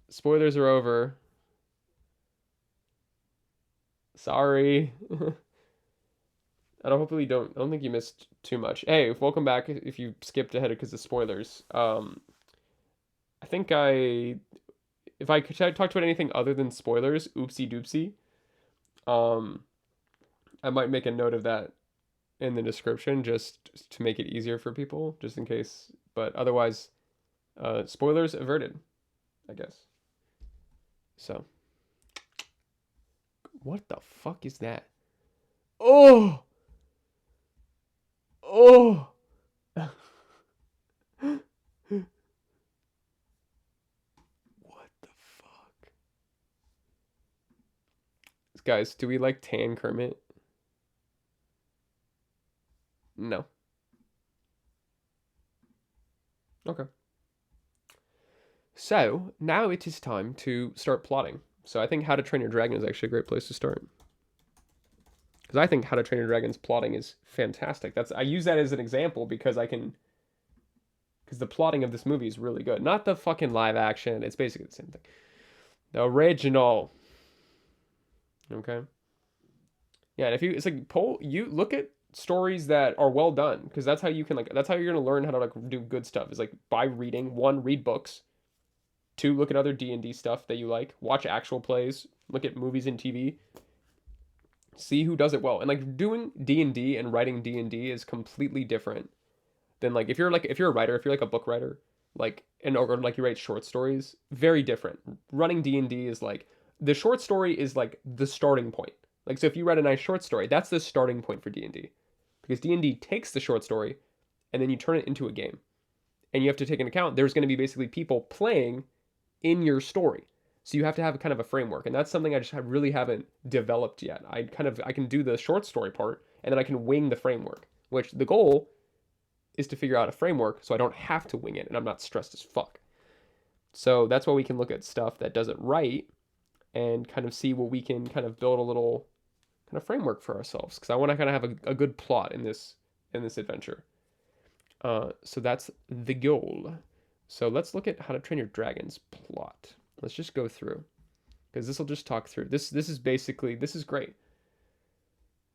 Spoilers are over. Sorry. I don't think you missed too much. Hey, welcome back if you skipped ahead because of spoilers. I think if I could talk about anything other than spoilers, oopsie doopsie. Um, I might make a note of that in the description just to make it easier for people, just in case. But otherwise, spoilers averted, I guess. So, what the fuck is that? Oh! Oh! What the fuck? Guys, do we like tan Kermit? No. Okay. So, now it is time to start plotting. So I think How to Train Your Dragon is actually a great place to start. Because I think How to Train Your Dragon's plotting is fantastic. I use that as an example because the plotting of this movie is really good. Not the fucking live action. It's basically the same thing. The original. Okay. Yeah, and it's like you look at stories that are well done, because that's how you can that's how you're gonna learn how to like do good stuff. Is like by reading. One, read books. Two, look at other D&D stuff that you like. Watch actual plays. Look at movies and TV. See who does it well. And like doing D&D and writing D&D is completely different than like if you're a writer, if you're like a book writer, or like you write short stories, very different. Running D&D is like the short story is like the starting point. Like so if you write a nice short story, that's the starting point for D&D. Because D&D takes the short story and then you turn it into a game. And you have to take into account there's going to be basically people playing in your story. So you have to have kind of a framework, and that's something I really haven't developed yet. I can do the short story part, and then I can wing the framework. Which the goal is to figure out a framework so I don't have to wing it, and I'm not stressed as fuck. So that's why we can look at stuff that does it right, and kind of see what we can kind of build a little kind of framework for ourselves. Because I want to kind of have a good plot in this adventure. So that's the goal. So let's look at How to Train Your Dragon's plot. Let's just go through, because this will just talk through. This is great,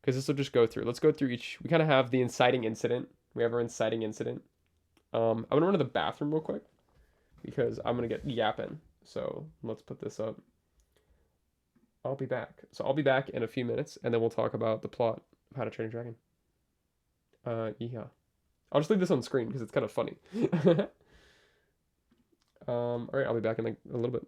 because this will just go through. Let's go through each. We kind of have the inciting incident. We have our inciting incident. I'm gonna run to the bathroom real quick because I'm gonna get yapping. So let's put this up. I'll be back. So I'll be back in a few minutes, and then we'll talk about the plot of How to Train Your Dragon. Yeah. I'll just leave this on screen because it's kind of funny. All right, I'll be back in like a little bit.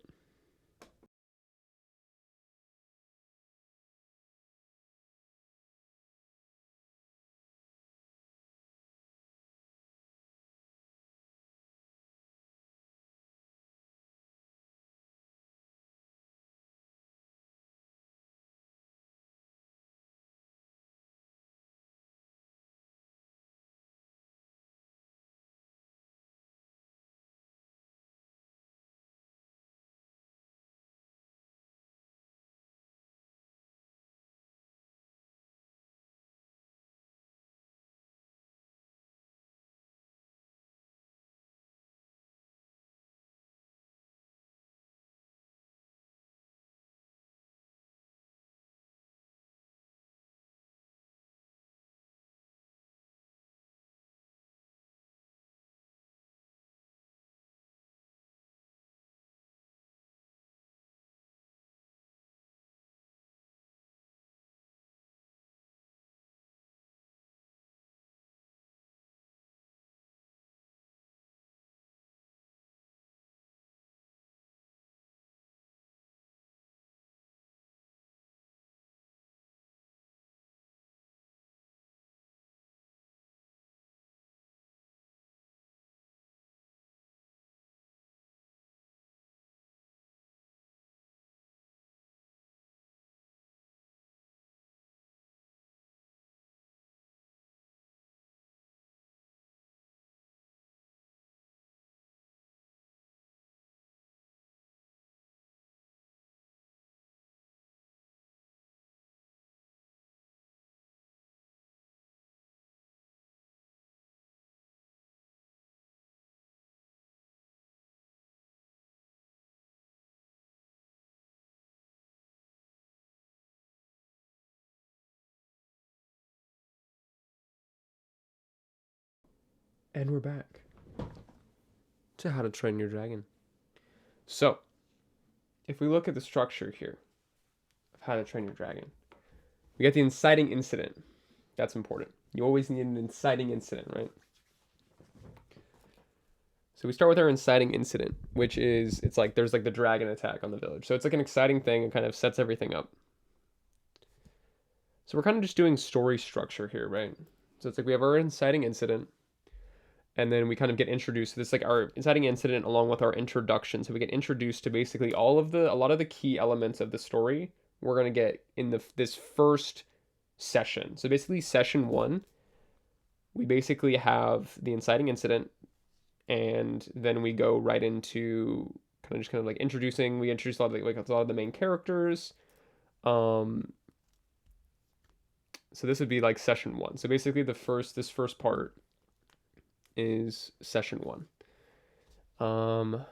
And we're back to How to Train Your Dragon. So, if we look at the structure here of How to Train Your Dragon, we got the inciting incident. That's important. You always need an inciting incident, right? So we start with our inciting incident, which is, it's like there's like the dragon attack on the village. So it's like an exciting thing and kind of sets everything up. So we're kind of just doing story structure here, right? So it's like we have our inciting incident, and then we kind of get introduced to this, like our inciting incident along with our introduction. So we get introduced to basically a lot of the key elements of the story we're going to get in this first session. So basically session 1, we basically have the inciting incident, and then we go right into kind of like introducing. We introduce a lot of the main characters. So this would be like session 1. So basically this first part is session 1. So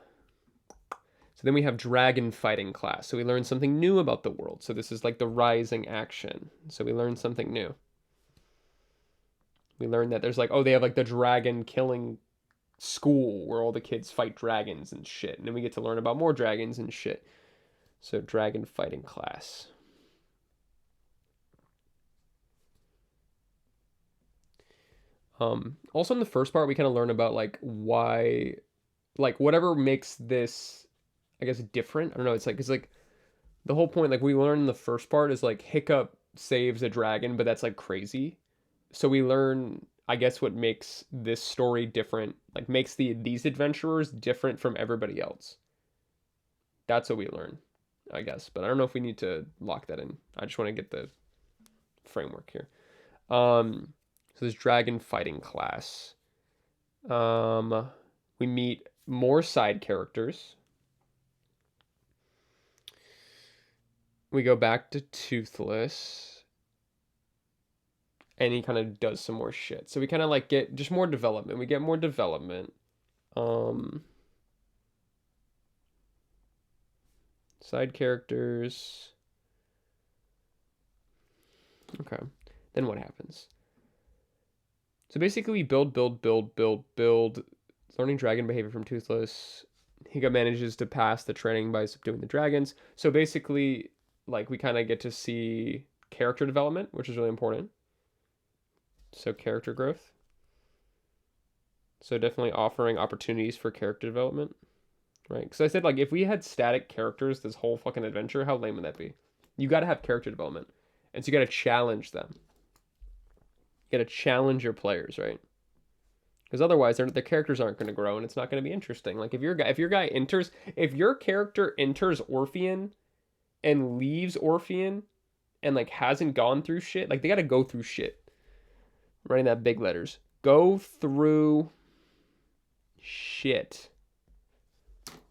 then we have dragon fighting class. So we learn something new about the world. So this is like the rising action. So we learn something new. We learn that there's like, oh, they have like the dragon killing school where all the kids fight dragons and shit. And then we get to learn about more dragons and shit. So dragon fighting class. Also in the first part, we kind of learn about like why, like whatever makes this, I guess, different. I don't know. It's like the whole point, like we learn in the first part is like Hiccup saves a dragon, but that's like crazy. So we learn, I guess, what makes this story different, like makes these adventurers different from everybody else. That's what we learn, I guess. But I don't know if we need to lock that in. I just want to get the framework here. So this dragon fighting class. We meet more side characters. We go back to Toothless. And he kind of does some more shit. So we kind of like get just more development. We get more development. Side characters. Okay. Then what happens? So basically we build. Learning dragon behavior from Toothless. Higa manages to pass the training by subduing the dragons. So basically, like, we kind of get to see character development, which is really important. So character growth. So definitely offering opportunities for character development, right? Because I said, like, if we had static characters this whole fucking adventure, how lame would that be? You got to have character development. And so you got to challenge them. You got to challenge your players, right? Because otherwise, their characters aren't going to grow, and it's not going to be interesting. Like if your character enters Orpheon and leaves Orpheon, and like hasn't gone through shit, like they got to go through shit. Writing that big letters. Go through shit.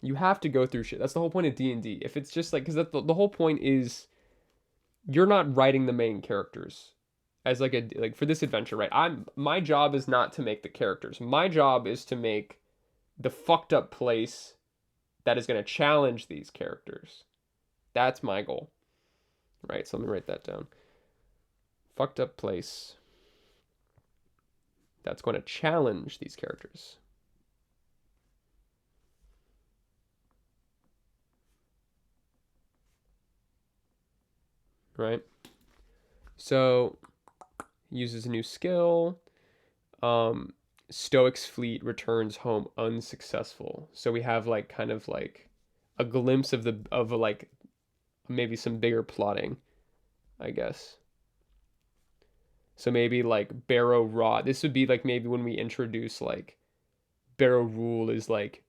You have to go through shit. That's the whole point of D&D. If it's just like, because the whole point is, you're not writing the main characters as like for this adventure, right? My job is not to make the characters. My job is to make the fucked up place that is going to challenge these characters. That's my goal. Right? So let me write that down. Fucked up place that's going to challenge these characters. Right? So uses a new skill. Stoic's fleet returns home unsuccessful. So we have like kind of like a glimpse of like maybe some bigger plotting, I guess. So maybe like Barrow Raw. This would be like maybe when we introduce like Barrow Rule is like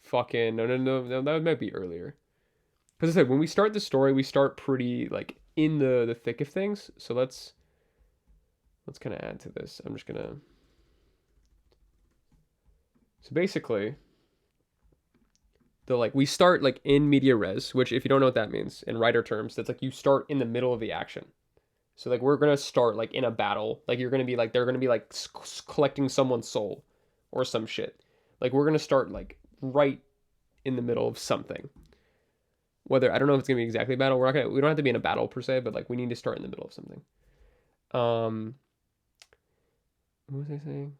fucking no, that might be earlier. Because I said when we start the story, we start pretty like in the thick of things. So let's kind of add to this. I'm just gonna. So basically, we start like in media res, which if you don't know what that means in writer terms, that's like you start in the middle of the action. So like we're gonna start like in a battle. Like you're gonna be like they're gonna be like collecting someone's soul, or some shit. Like we're gonna start like right in the middle of something. Whether I don't know if it's gonna be exactly a battle. We don't have to be in a battle per se, but like we need to start in the middle of something. What was I saying?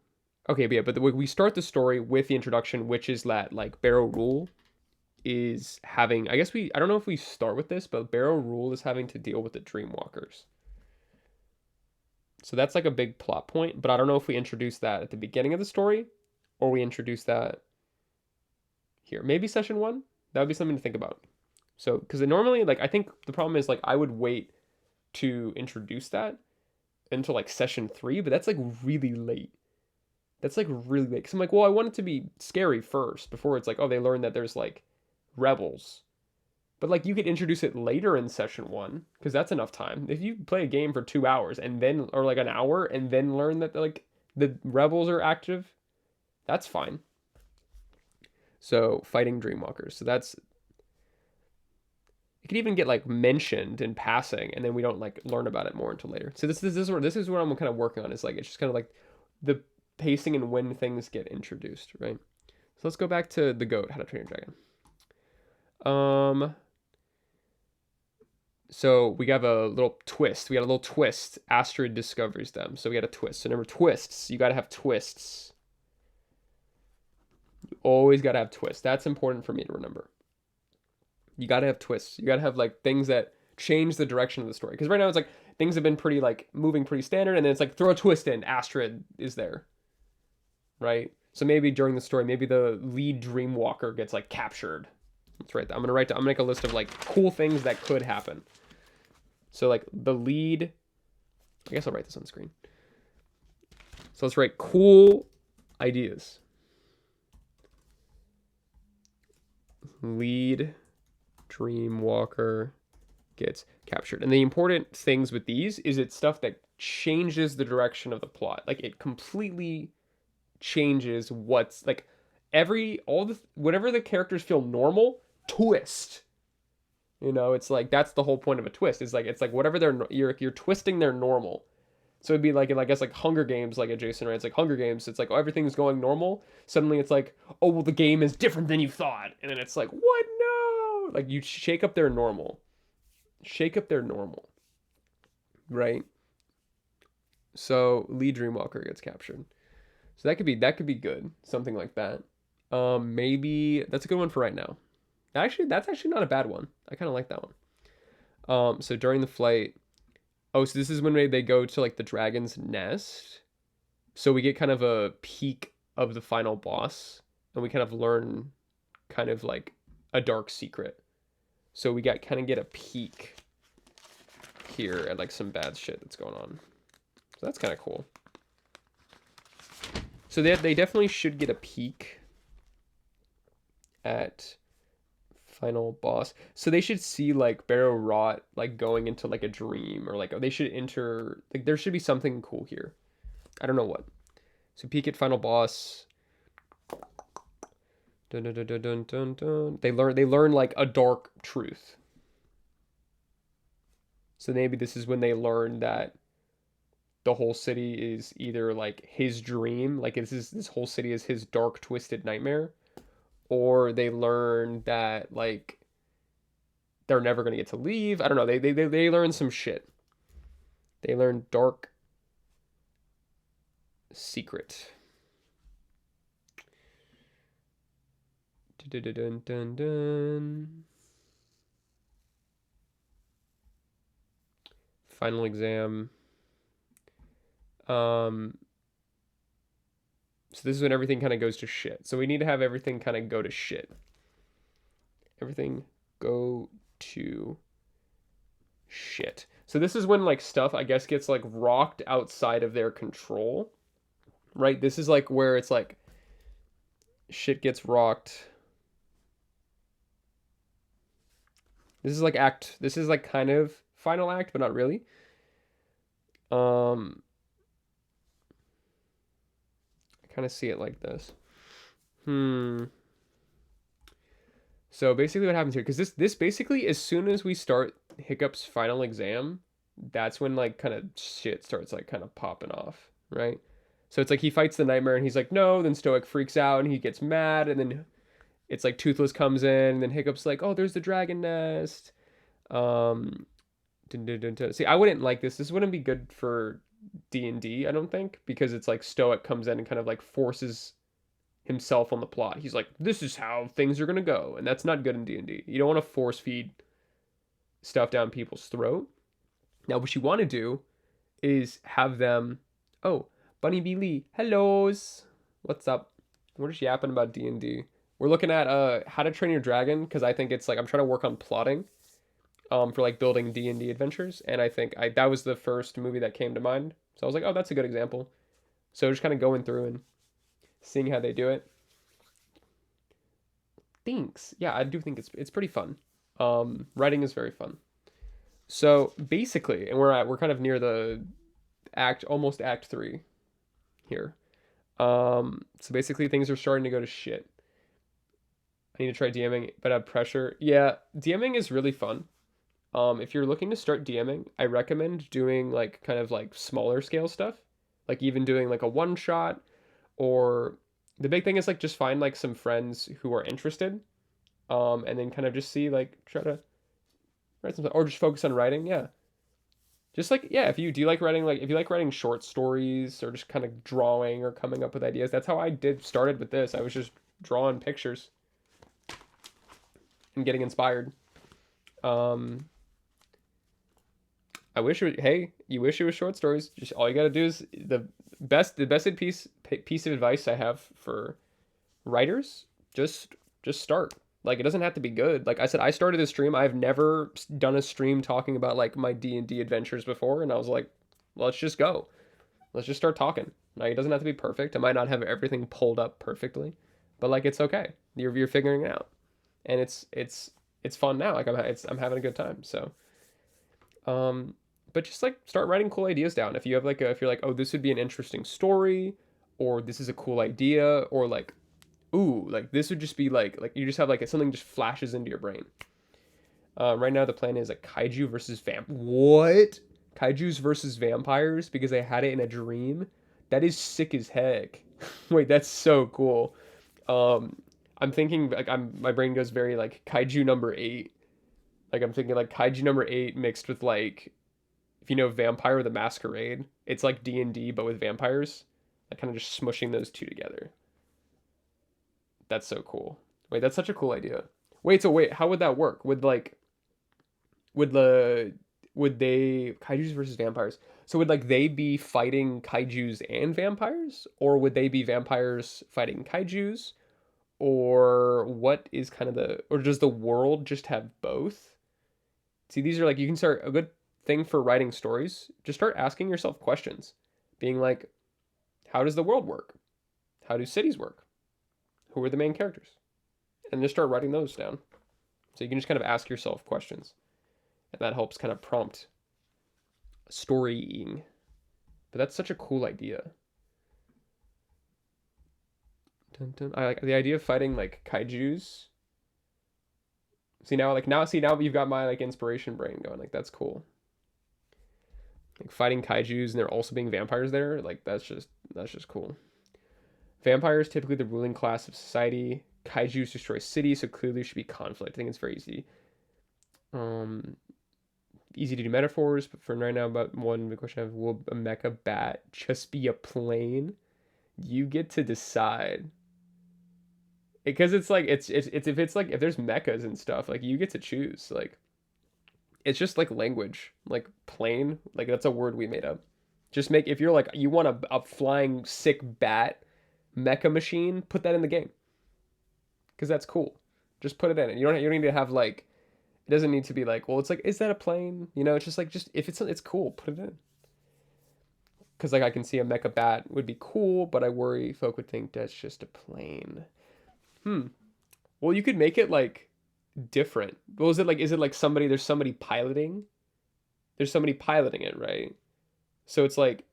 Okay, but yeah, but we start the story with the introduction, which is that like Barrow Rule is having. I guess I don't know if we start with this, but Barrow Rule is having to deal with the Dreamwalkers. So that's like a big plot point, but I don't know if we introduce that at the beginning of the story or we introduce that here. Maybe session one. That would be something to think about. So, because normally, like, I think the problem is like I would wait to introduce that until like session three, but that's like really late. That's like really late. Because I'm like, well, I want it to be scary first before it's like, oh, they learn that there's like rebels. But like you could introduce it later in session one because that's enough time. If you play a game for 2 hours and then, or like an hour, and then learn that like the rebels are active, that's fine. So fighting Dreamwalkers. So that's it could even get like mentioned in passing, and then we don't like learn about it more until later. So this is what I'm kind of working on. Is like it's just kind of like the pacing and when things get introduced, right? So let's go back to the goat, How to Train Your Dragon. So we have a little twist. We got a little twist. Astrid discovers them. So we got a twist. So remember twists. You got to have twists. You always got to have twists. That's important for me to remember. You got to have twists. You got to have like things that change the direction of the story. Because right now it's like things have been pretty like moving pretty standard, and then it's like throw a twist in. Astrid is there, right? So maybe during the story, maybe the lead Dreamwalker gets like captured. That's right. I'm gonna make a list of like cool things that could happen. So like the lead, I guess I'll write this on the screen. So let's write cool ideas. Lead Dreamwalker gets captured. And the important things with these is it's stuff that changes the direction of the plot. Like it completely changes what's like whatever the characters feel normal, twist. You know, it's like that's the whole point of a twist. It's like whatever you're twisting their normal. So it'd be like in I guess like Hunger Games, like adjacent, right? It's like Hunger Games. It's like oh, everything's going normal. Suddenly it's like oh well the game is different than you thought, and then it's like what no? Like you shake up their normal, right? So Lee Dreamwalker gets captured. So that could be good, something like that. Maybe that's a good one for right now. Actually, that's actually not a bad one. I kind of like that one. So during the flight, oh, so this is when they go to like the dragon's nest. So we get kind of a peek of the final boss, and we kind of learn kind of like a dark secret. So we kind of get a peek here at like some bad shit that's going on. So that's kind of cool. So they definitely should get a peek at final boss. So they should see like Barrow Rot like going into like a dream, or like they should enter like there should be something cool here. I don't know what. So peek at final boss. Dun, dun, dun, dun, dun, dun. They learn like a dark truth. So maybe this is when they learn that the whole city is either like his dream, like this whole city is his dark twisted nightmare, or they learn that like they're never going to get to leave. I don't know. They learn some shit. They learn dark secret. Dun, dun, dun, dun. Final exam. So this is when everything kind of goes to shit. So we need to have everything kind of go to shit. Everything go to shit. So this is when like stuff I guess gets like rocked outside of their control. Right? This is like where it's like shit gets rocked. This is like kind of final act, but not really. I kind of see it like this. So basically what happens here, because this basically as soon as we start Hiccup's final exam, that's when like kind of shit starts like kind of popping off, right? So it's like he fights the nightmare and he's like, no, then Stoic freaks out and he gets mad, and then it's like Toothless comes in, and then Hiccup's like, oh, there's the dragon nest. See, I wouldn't like this. This wouldn't be good for D&D, I don't think, because it's like Stoic comes in and kind of like forces himself on the plot. He's like, this is how things are going to go, and that's not good in D&D. You don't want to force feed stuff down people's throat. Now what you want to do is have them, oh, Bunny B. Lee, hellos. What's up? We're just yapping about D&D. We're looking at How to Train Your Dragon because I think it's like I'm trying to work on plotting for like building D&D adventures, and I think I that was the first movie that came to mind. So I was like, oh, that's a good example. So just kind of going through and seeing how they do it. Thanks. Yeah, I do think it's pretty fun. Writing is very fun. So basically, and we're kind of near the almost act 3 here. So basically things are starting to go to shit. I need to try DMing, but I have pressure. Yeah, DMing is really fun. If you're looking to start DMing, I recommend doing like kind of like smaller scale stuff, like even doing like a one shot, or the big thing is like just find like some friends who are interested, and then kind of just see like try to write some, or just focus on writing. Yeah, just like yeah, if you do like writing, like if you like writing short stories or just kind of drawing or coming up with ideas, that's how I did started with this. I was just drawing pictures and getting inspired. Um, I wish it. Hey, you wish it was short stories. Just all you gotta do is the best piece of advice I have for writers. Just start. Like it doesn't have to be good. Like I said, I started a stream. I've never done a stream talking about like my D&D adventures before, and I was like, let's just go. Let's just start talking. Like it doesn't have to be perfect. I might not have everything pulled up perfectly, but like it's okay. You're figuring it out, and it's fun now. Like I'm having a good time. So um, but just like start writing cool ideas down. If you have like if you're like, oh, this would be an interesting story, or this is a cool idea, or like, ooh, like this would just be like you just have like something just flashes into your brain. Right now the plan is like kaiju versus What? Kaiju's versus vampires because I had it in a dream. That is sick as heck. Wait, that's so cool. Um, I'm thinking like my brain goes very like kaiju number 8. Like I'm thinking like kaiju number 8 mixed with like if you know Vampire the Masquerade, it's like D&D but with vampires. Like kind of just smushing those two together. That's so cool. Wait, that's such a cool idea. Wait, how would that work? Would the would they kaijus versus vampires? So would like they be fighting kaijus and vampires, or would they be vampires fighting kaijus, or what is kind of the or does the world just have both? See, these are like you can start a good thing for writing stories. Just start asking yourself questions, being like, how does the world work? How do cities work? Who are the main characters? And just start writing those down. So you can just kind of ask yourself questions, and that helps kind of prompt storying. But that's such a cool idea. Dun, dun. I like the idea of fighting like kaijus. See now you've got my like inspiration brain going. Like that's cool. Like fighting kaijus and there also being vampires there. Like that's just cool. Vampires typically the ruling class of society. Kaijus destroy cities, so clearly there should be conflict. I think it's very easy. Um, Easy to do metaphors, but for right now, about one big question I have: will a mecha bat just be a plane? You get to decide because it's like it's if it's like if there's mechas and stuff, like you get to choose. Like it's just like language, like plane, like that's a word we made up. Just make if you're like you want a flying sick bat mecha machine, put that in the game because that's cool. Just put it in. You don't need to have like it doesn't need to be like well it's like is that a plane? You know it's just like just if it's cool, put it in. Because like I can see a mecha bat would be cool, but I worry folk would think that's just a plane. Hmm. Well, you could make it like different. Well, is it like there's somebody piloting? There's somebody piloting it, right? So it's like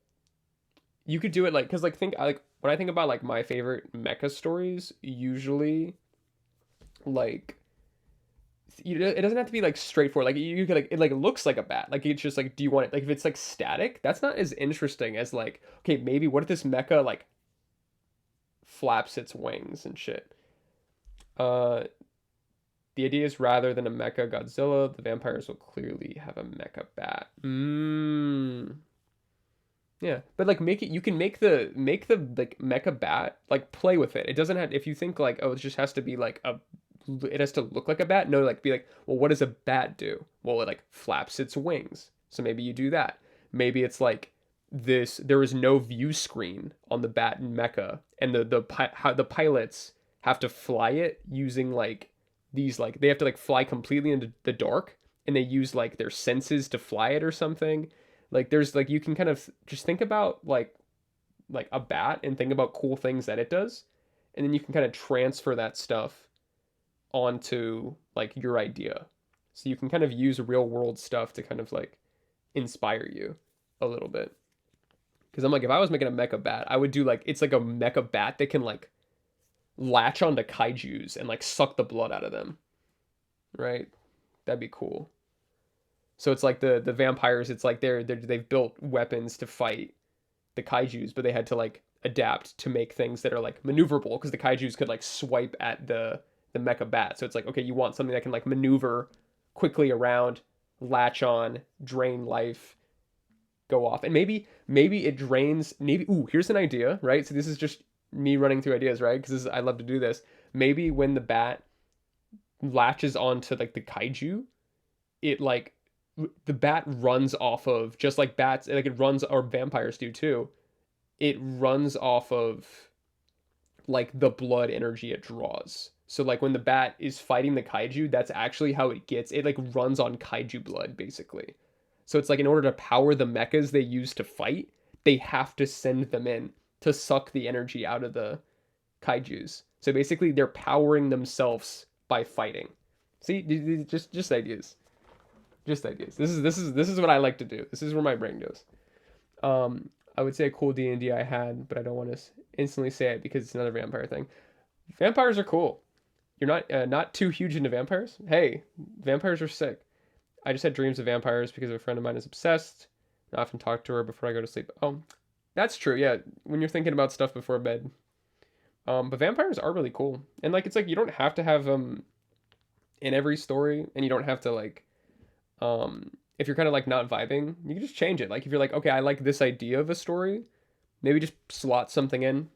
you could do it like because like think like when I think about like my favorite mecha stories, usually like it doesn't have to be like straightforward. Like you could like it like looks like a bat. Like it's just like do you want it like if it's like static, that's not as interesting as like okay maybe what if this mecha like flaps its wings and shit. Uh, the idea is rather than a mecha Godzilla, the vampires will clearly have a mecha bat. Mmm. Yeah, but like make it. You can make the like mecha bat like play with it. It doesn't have. If you think like, oh, it just has to be like a. It has to look like a bat. No, like be like, well, what does a bat do? Well, it like flaps its wings. So maybe you do that. Maybe it's like this. There is no view screen on the bat in mecha, and how the pilots have to fly it using like these like they have to like fly completely into the dark, and they use like their senses to fly it or something. Like there's like you can kind of just think about like a bat and think about cool things that it does, and then you can kind of transfer that stuff onto like your idea. So you can kind of use real world stuff to kind of like inspire you a little bit. Because I'm like, if I was making a mecha bat, I would do like it's like a mecha bat that can like latch onto kaijus and like suck the blood out of them, right? That'd be cool. So it's like the vampires. It's like they've built weapons to fight the kaijus, but they had to like adapt to make things that are like maneuverable because the kaijus could like swipe at the mecha bat. So it's like okay, you want something that can like maneuver quickly around, latch on, drain life, go off, and maybe it drains. Maybe ooh, here's an idea, right? So this is just me running through ideas, right? Because I love to do this. Maybe when the bat latches onto like the kaiju, it like the bat runs off of just like bats like it runs or vampires do too, it runs off of like the blood energy it draws. So like when the bat is fighting the kaiju, that's actually how it gets it like runs on kaiju blood basically. So it's like in order to power the mechas they use to fight, they have to send them in to suck the energy out of the kaijus. So basically they're powering themselves by fighting. See, just ideas. Just ideas. This is what I like to do. This is where my brain goes. I would say a cool D&D I had, but I don't want to instantly say it because it's another vampire thing. Vampires are cool. You're not too huge into vampires. Hey, vampires are sick. I just had dreams of vampires because a friend of mine is obsessed. I often talk to her before I go to sleep. Oh, that's true. Yeah, when you're thinking about stuff before bed. But vampires are really cool, and like it's like you don't have to have them in every story, and you don't have to like if you're kind of like not vibing, you can just change it. Like if you're like, okay, I like this idea of a story, maybe just slot something in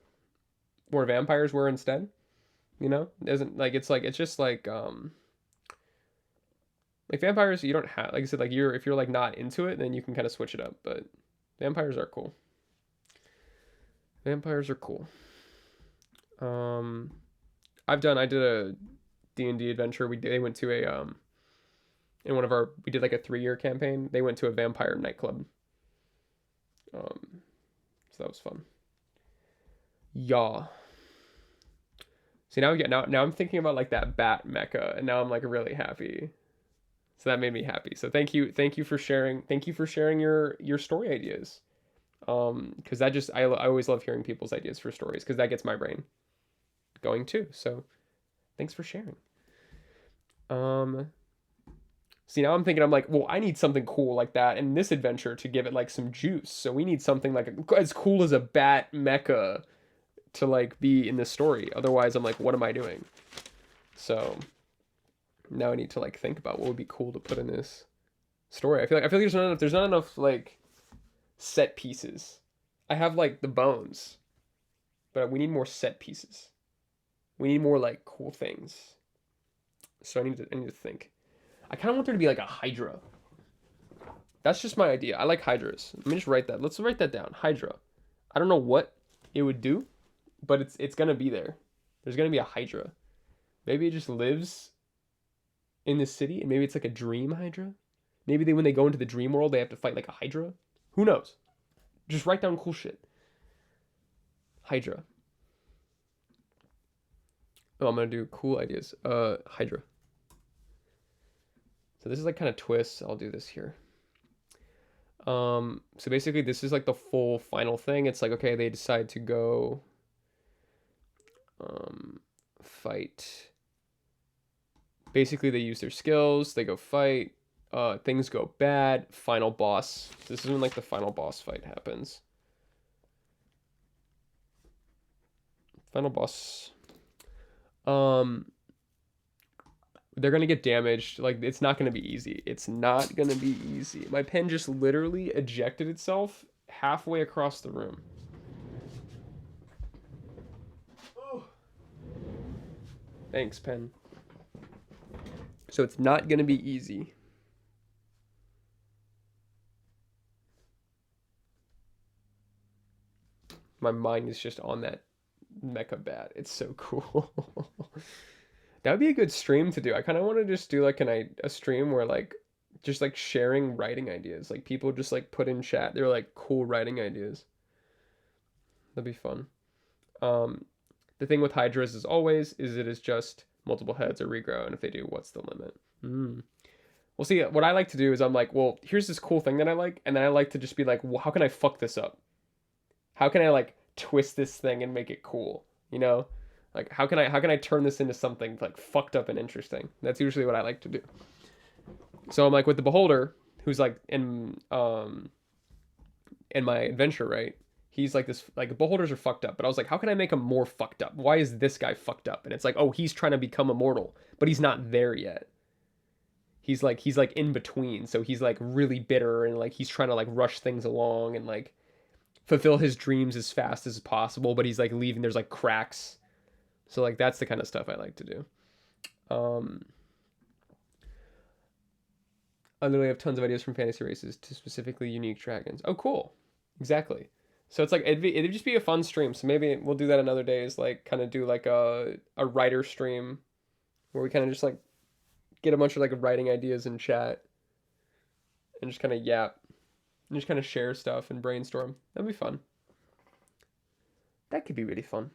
where vampires were instead. You know, it isn't like it's just like vampires. You don't have like I said like you're if you're like not into it, then you can kind of switch it up. But vampires are cool. Vampires are cool. Um, I did a D&D adventure. They went to a in one of our we did like a 3-year campaign. They went to a vampire nightclub. So that was fun. Yeah. See now I'm thinking about like that bat mecha, and now I'm like really happy. So that made me happy. So thank you for sharing. Thank you for sharing your story ideas. Because that just I always love hearing people's ideas for stories because that gets my brain going too. So thanks for sharing. See, now I'm thinking, I'm like, well, I need something cool like that in this adventure to give it like some juice. So we need something like as cool as a bat mecha to like be in this story. Otherwise, I'm like, what am I doing? So now I need to like think about what would be cool to put in this story. I feel like there's not enough like set pieces. I have like the bones, but we need more set pieces. We need more like cool things. So I need to think. I kind of want there to be like a Hydra. That's just my idea. I like Hydras. Let me just write that. Let's write that down. Hydra. I don't know what it would do, but it's gonna be there. There's gonna be a Hydra. Maybe it just lives in the city, and maybe it's like a dream Hydra. Maybe when they go into the dream world, they have to fight like a Hydra. Who knows? Just write down cool shit. Hydra. Oh, I'm gonna do cool ideas. Hydra. So this is like kind of twists. I'll do this here. So basically this is like the full final thing. It's like, okay, they decide to go fight. Basically they use their skills, they go fight, things go bad, final boss. This is when like the final boss fight happens. Final boss. They're gonna get damaged. Like it's not gonna be easy. It's not gonna be easy. My pen just literally ejected itself halfway across the room. Oh. Thanks, pen. So it's not going to be easy. My mind is just on that mecha bat. It's so cool. That would be a good stream to do. I kind of want to just do like a stream where like just like sharing writing ideas. Like people just like put in chat. They're like cool writing ideas. That'd be fun. Um, the thing with Hydras, as always, is it is just multiple heads or regrow, and if they do, what's the limit? Well, see, what I like to do is I'm like, well, here's this cool thing that I like, and then I like to just be like, well, how can I fuck this up? How can I like twist this thing and make it cool? You know, like how can I turn this into something like fucked up and interesting? That's usually what I like to do. So I'm like with the Beholder, who's like in my adventure, right? He's like this, like beholders are fucked up, but I was like, how can I make him more fucked up? Why is this guy fucked up? And it's like, oh, he's trying to become immortal, but he's not there yet. He's like in between, so he's like really bitter and like he's trying to like rush things along and like fulfill his dreams as fast as possible, but he's like leaving, there's like cracks. So like that's the kind of stuff I like to do. um I literally have tons of ideas from fantasy races to specifically unique dragons. Oh, cool. Exactly. So it's like it'd just be a fun stream. So maybe we'll do that another day. Is like kind of do like a writer stream where we kind of just like get a bunch of like writing ideas in chat and just kind of yap and just kind of share stuff and brainstorm. That'd be fun. That could be really fun.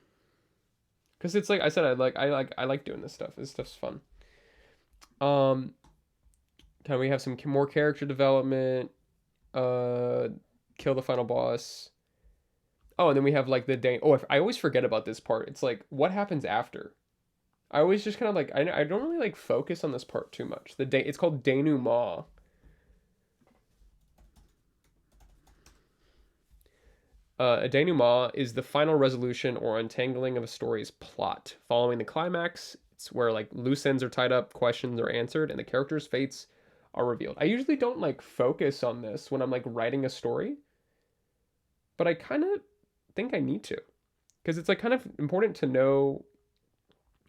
Cause it's like I said, I like doing this stuff. This stuff's fun. Um, can we have some more character development? Kill the final boss. Oh, and then we have like the day. Oh, I always forget about this part. It's like what happens after. I always just kind of like I don't really like focus on this part too much. The day it's called denouement. A denouement is the final resolution or untangling of a story's plot. Following the climax, it's where like loose ends are tied up, questions are answered, and the character's fates are revealed. I usually don't like focus on this when I'm like writing a story, but I kind of think I need to because it's like kind of important to know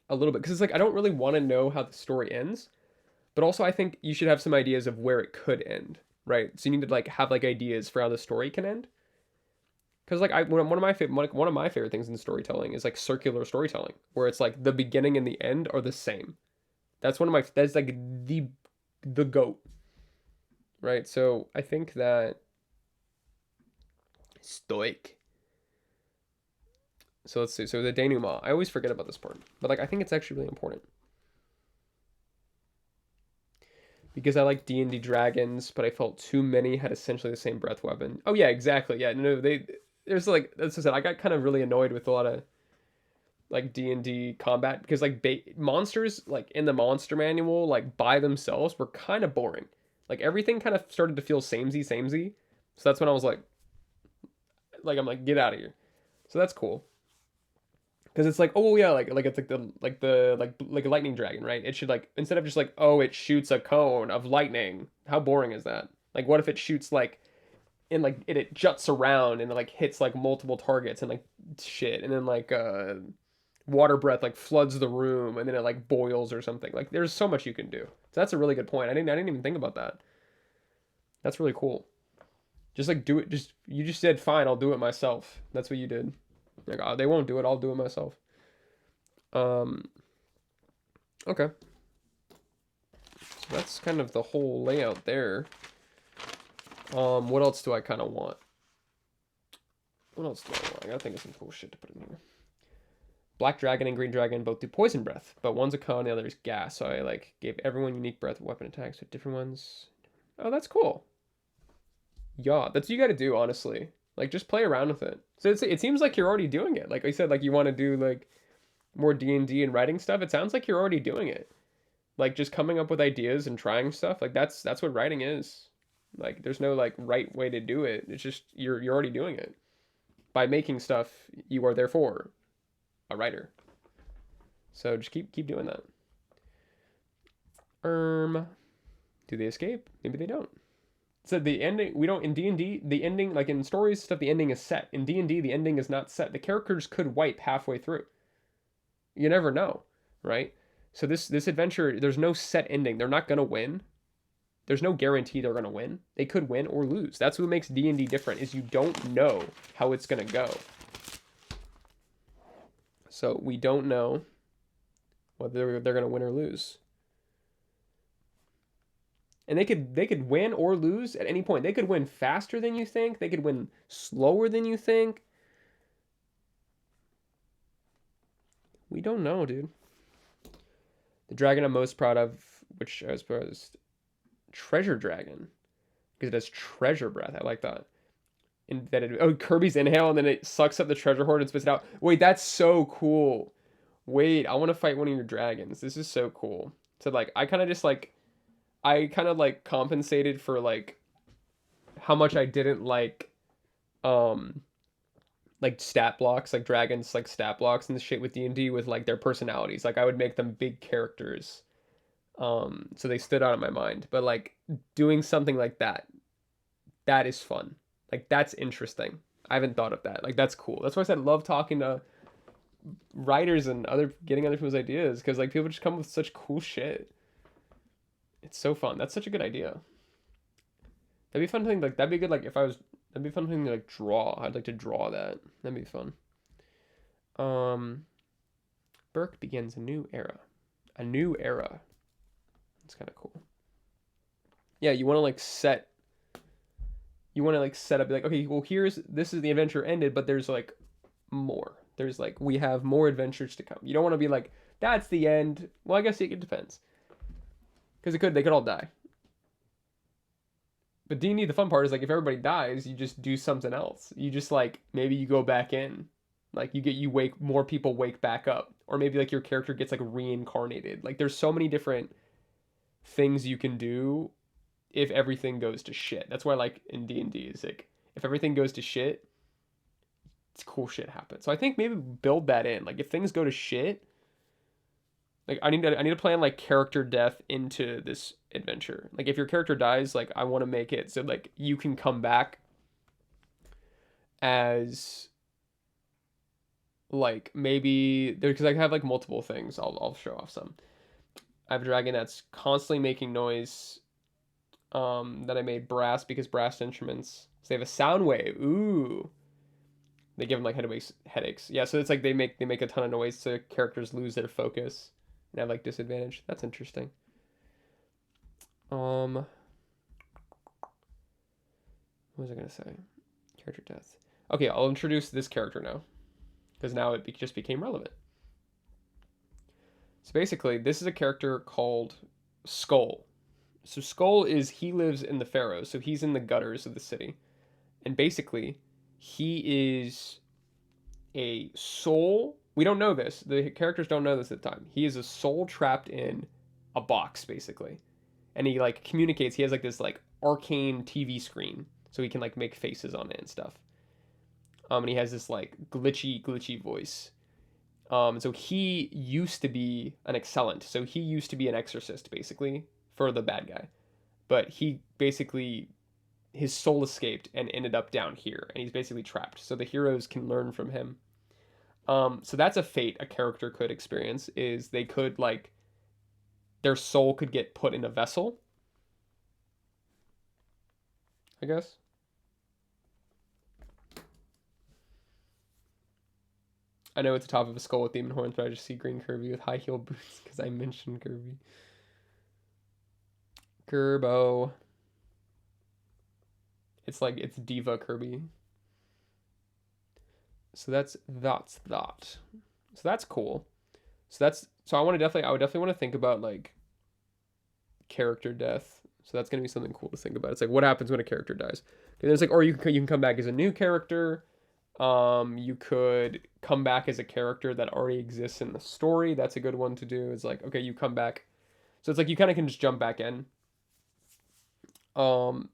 a little bit because it's like I don't really want to know how the story ends, but also I think you should have some ideas of where it could end, right? So you need to like have like ideas for how the story can end. Because like one of my favorite things in storytelling is like circular storytelling, where it's like the beginning and the end are the same. That's like the goat, right? So I think that stoic. So let's see. So the denouement. I always forget about this part, but like I think it's actually really important because I like D&D dragons, but I felt too many had essentially the same breath weapon. Oh yeah, exactly. Yeah, no, there's like that's what I said. I got kind of really annoyed with a lot of like D&D combat because like monsters like in the monster manual like by themselves were kind of boring. Like everything kind of started to feel samey. So that's when I was like I'm like get out of here. So that's cool. Because it's like, oh yeah, like it's like a lightning dragon, right? It should like instead of just like, oh, it shoots a cone of lightning. How boring is that? Like what if it shoots like and like it juts around and it like hits like multiple targets and like shit and then like water breath like floods the room and then it like boils or something. Like there's so much you can do. So that's a really good point. I didn't even think about that. That's really cool. Just like do it. Just you just said fine. I'll do it myself. That's what you did. Like oh, they won't do it. I'll do it myself. Um. Okay. So that's kind of the whole layout there. What else do I kind of want? What else do I want? I gotta think of some cool shit to put in here. Black Dragon and Green Dragon both do poison breath, but one's a cone, the other is gas. So I like gave everyone unique breath weapon attacks with different ones. Oh, that's cool. Yeah, that's what you got to do, honestly. Like just play around with it. So it seems like you're already doing it. Like I said, like you want to do like more D&D and writing stuff. It sounds like you're already doing it. Like just coming up with ideas and trying stuff. Like that's what writing is. Like there's no like right way to do it. It's just you're already doing it. By making stuff, you are therefore a writer. So just keep doing that. Do they escape? Maybe they don't. So the ending, we don't, in D&D, the ending, like in stories stuff, the ending is set. In D&D, the ending is not set. The characters could wipe halfway through. You never know, right? So this adventure, there's no set ending. They're not gonna win. There's no guarantee they're gonna win. They could win or lose. That's what makes D&D different, is you don't know how it's gonna go. So we don't know whether they're gonna win or lose. And they could win or lose at any point. They could win faster than you think. They could win slower than you think. We don't know, dude. The dragon I'm most proud of, which I suppose Treasure Dragon, because it has treasure breath. I like that. And that Kirby's inhale and then it sucks up the treasure hoard and spits it out. Wait, that's so cool. Wait, I want to fight one of your dragons. This is so cool. So like I kind of just like I kind of like compensated for like how much I didn't um like stat blocks, like dragons like stat blocks and the shit with D&D with like their personalities. Like I would make them big characters. So they stood out in my mind. But like doing something like that is fun. Like that's interesting. I haven't thought of that. Like that's cool. That's why I said I love talking to writers and getting other people's ideas, because like people just come with such cool shit. It's so fun. That's such a good idea. That'd be fun thing. Like that'd be good. Like if I was, that'd be fun thing to like draw. I'd like to draw that. That'd be fun. Um, Burke begins a new era. A new era. It's kind of cool. Yeah, you want to like set. You want to like set up like, okay, well this is the adventure ended, but there's like more. There's like we have more adventures to come. You don't want to be like that's the end. Well, I guess it depends. Because they could all die. But D&D, the fun part is like if everybody dies, you just do something else. You just like maybe you go back in, like you wake more people wake back up, or maybe like your character gets like reincarnated. Like there's so many different things you can do if everything goes to shit. That's why like in D&D is like if everything goes to shit, it's cool shit happens. So I think maybe build that in. Like if things go to shit, like I need to plan like character death into this adventure. Like if your character dies, like I want to make it so like you can come back as like maybe there, because I have like multiple things. I'll show off some. I have a dragon that's constantly making noise. That I made brass because brass instruments. So they have a sound wave. Ooh. They give them like headaches. Yeah, so it's like they make a ton of noise so characters lose their focus and have like disadvantage. That's interesting. What was I gonna say? Character death. Okay, I'll introduce this character now because now it just became relevant. So basically, this is a character called Skull. So Skull he lives in the Pharaohs, so he's in the gutters of the city, and basically, he is a soul. We don't know this. The characters don't know this at the time. He is a soul trapped in a box, basically, and he like communicates. He has like this like arcane TV screen, so he can like make faces on it and stuff. And he has this like glitchy voice. So he used to be an excellent. So he used to be an exorcist, basically, for the bad guy. But he basically his soul escaped and ended up down here, and he's basically trapped. So the heroes can learn from him. So that's a fate a character could experience, is they could like their soul could get put in a vessel, I guess. I know it's the top of a skull with demon horns, but I just see green Kirby with high heel boots because I mentioned Kirby. Gerbo. It's like it's Diva Kirby. So that's that. So that's cool. So I would definitely want to think about like character death. So that's gonna be something cool to think about. It's like what happens when a character dies. And it's like, or you can come back as a new character. You could come back as a character that already exists in the story. That's a good one to do. It's like, okay, you come back. So it's like you kind of can just jump back in. Because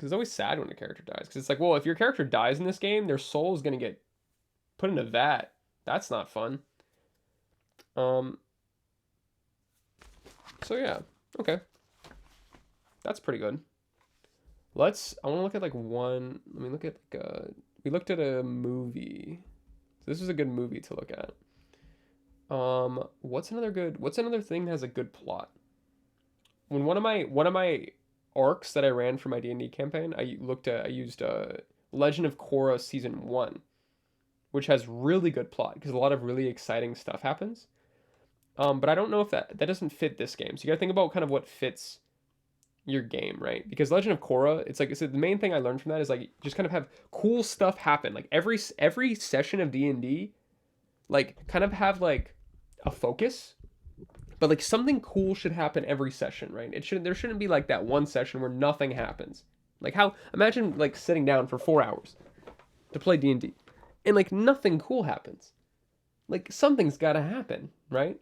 it's always sad when a character dies. Because it's like, well, if your character dies in this game, their soul is gonna get put in a vat. That's not fun. So yeah, okay, that's pretty good. I want to look at like one. Let me look at like we looked at a movie. So this is a good movie to look at. What's another thing that has a good plot? When one of my arcs that I ran for my D&D campaign, I used Legend of Korra season 1, which has really good plot because a lot of really exciting stuff happens. But I don't know if that doesn't fit this game. So you got to think about kind of what fits your game, right? Because Legend of Korra, it's like I said, the main thing I learned from that is like just kind of have cool stuff happen. Like every session of D&D, like kind of have like a focus, but like something cool should happen every session, right? There shouldn't be like that one session where nothing happens. Like how imagine like sitting down for 4 hours to play D&D and like nothing cool happens. Like something's got to happen, right?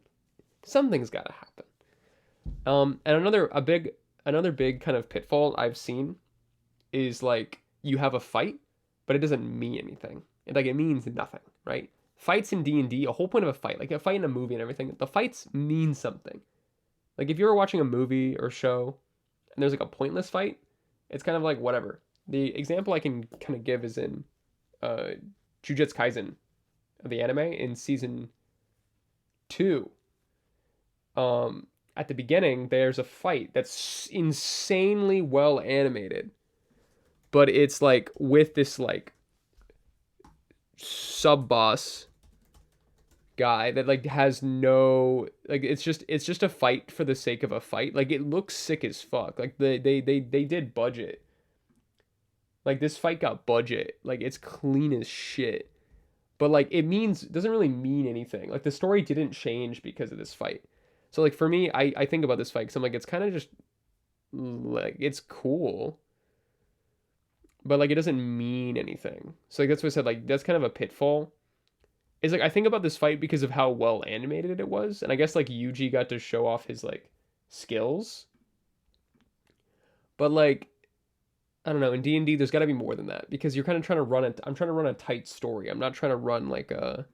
Something's got to happen. And another big kind of pitfall I've seen is like you have a fight, but it doesn't mean anything. It means nothing, right? Fights in D&D, a whole point of a fight, like a fight in a movie and everything, the fights mean something. Like if you're watching a movie or show and there's like a pointless fight, it's kind of like whatever. The example I can kind of give is in uh Jujutsu Kaisen, the anime in season 2. At the beginning there's a fight that's insanely well animated, but it's like with this like sub boss guy that like has no like it's just a fight for the sake of a fight. Like it looks sick as fuck. Like they did budget. Like this fight got budget. Like it's clean as shit. But like doesn't really mean anything. Like the story didn't change because of this fight. So like for me, I think about this fight because I'm like it's kind of just like it's cool, but like it doesn't mean anything. So like that's what I said. Like that's kind of a pitfall. Is like I think about this fight because of how well animated it was, and I guess like Yuji got to show off his like skills. But like I don't know, in D&D there's got to be more than that because you're kind of trying to run it. I'm trying to run a tight story. I'm not trying to run like a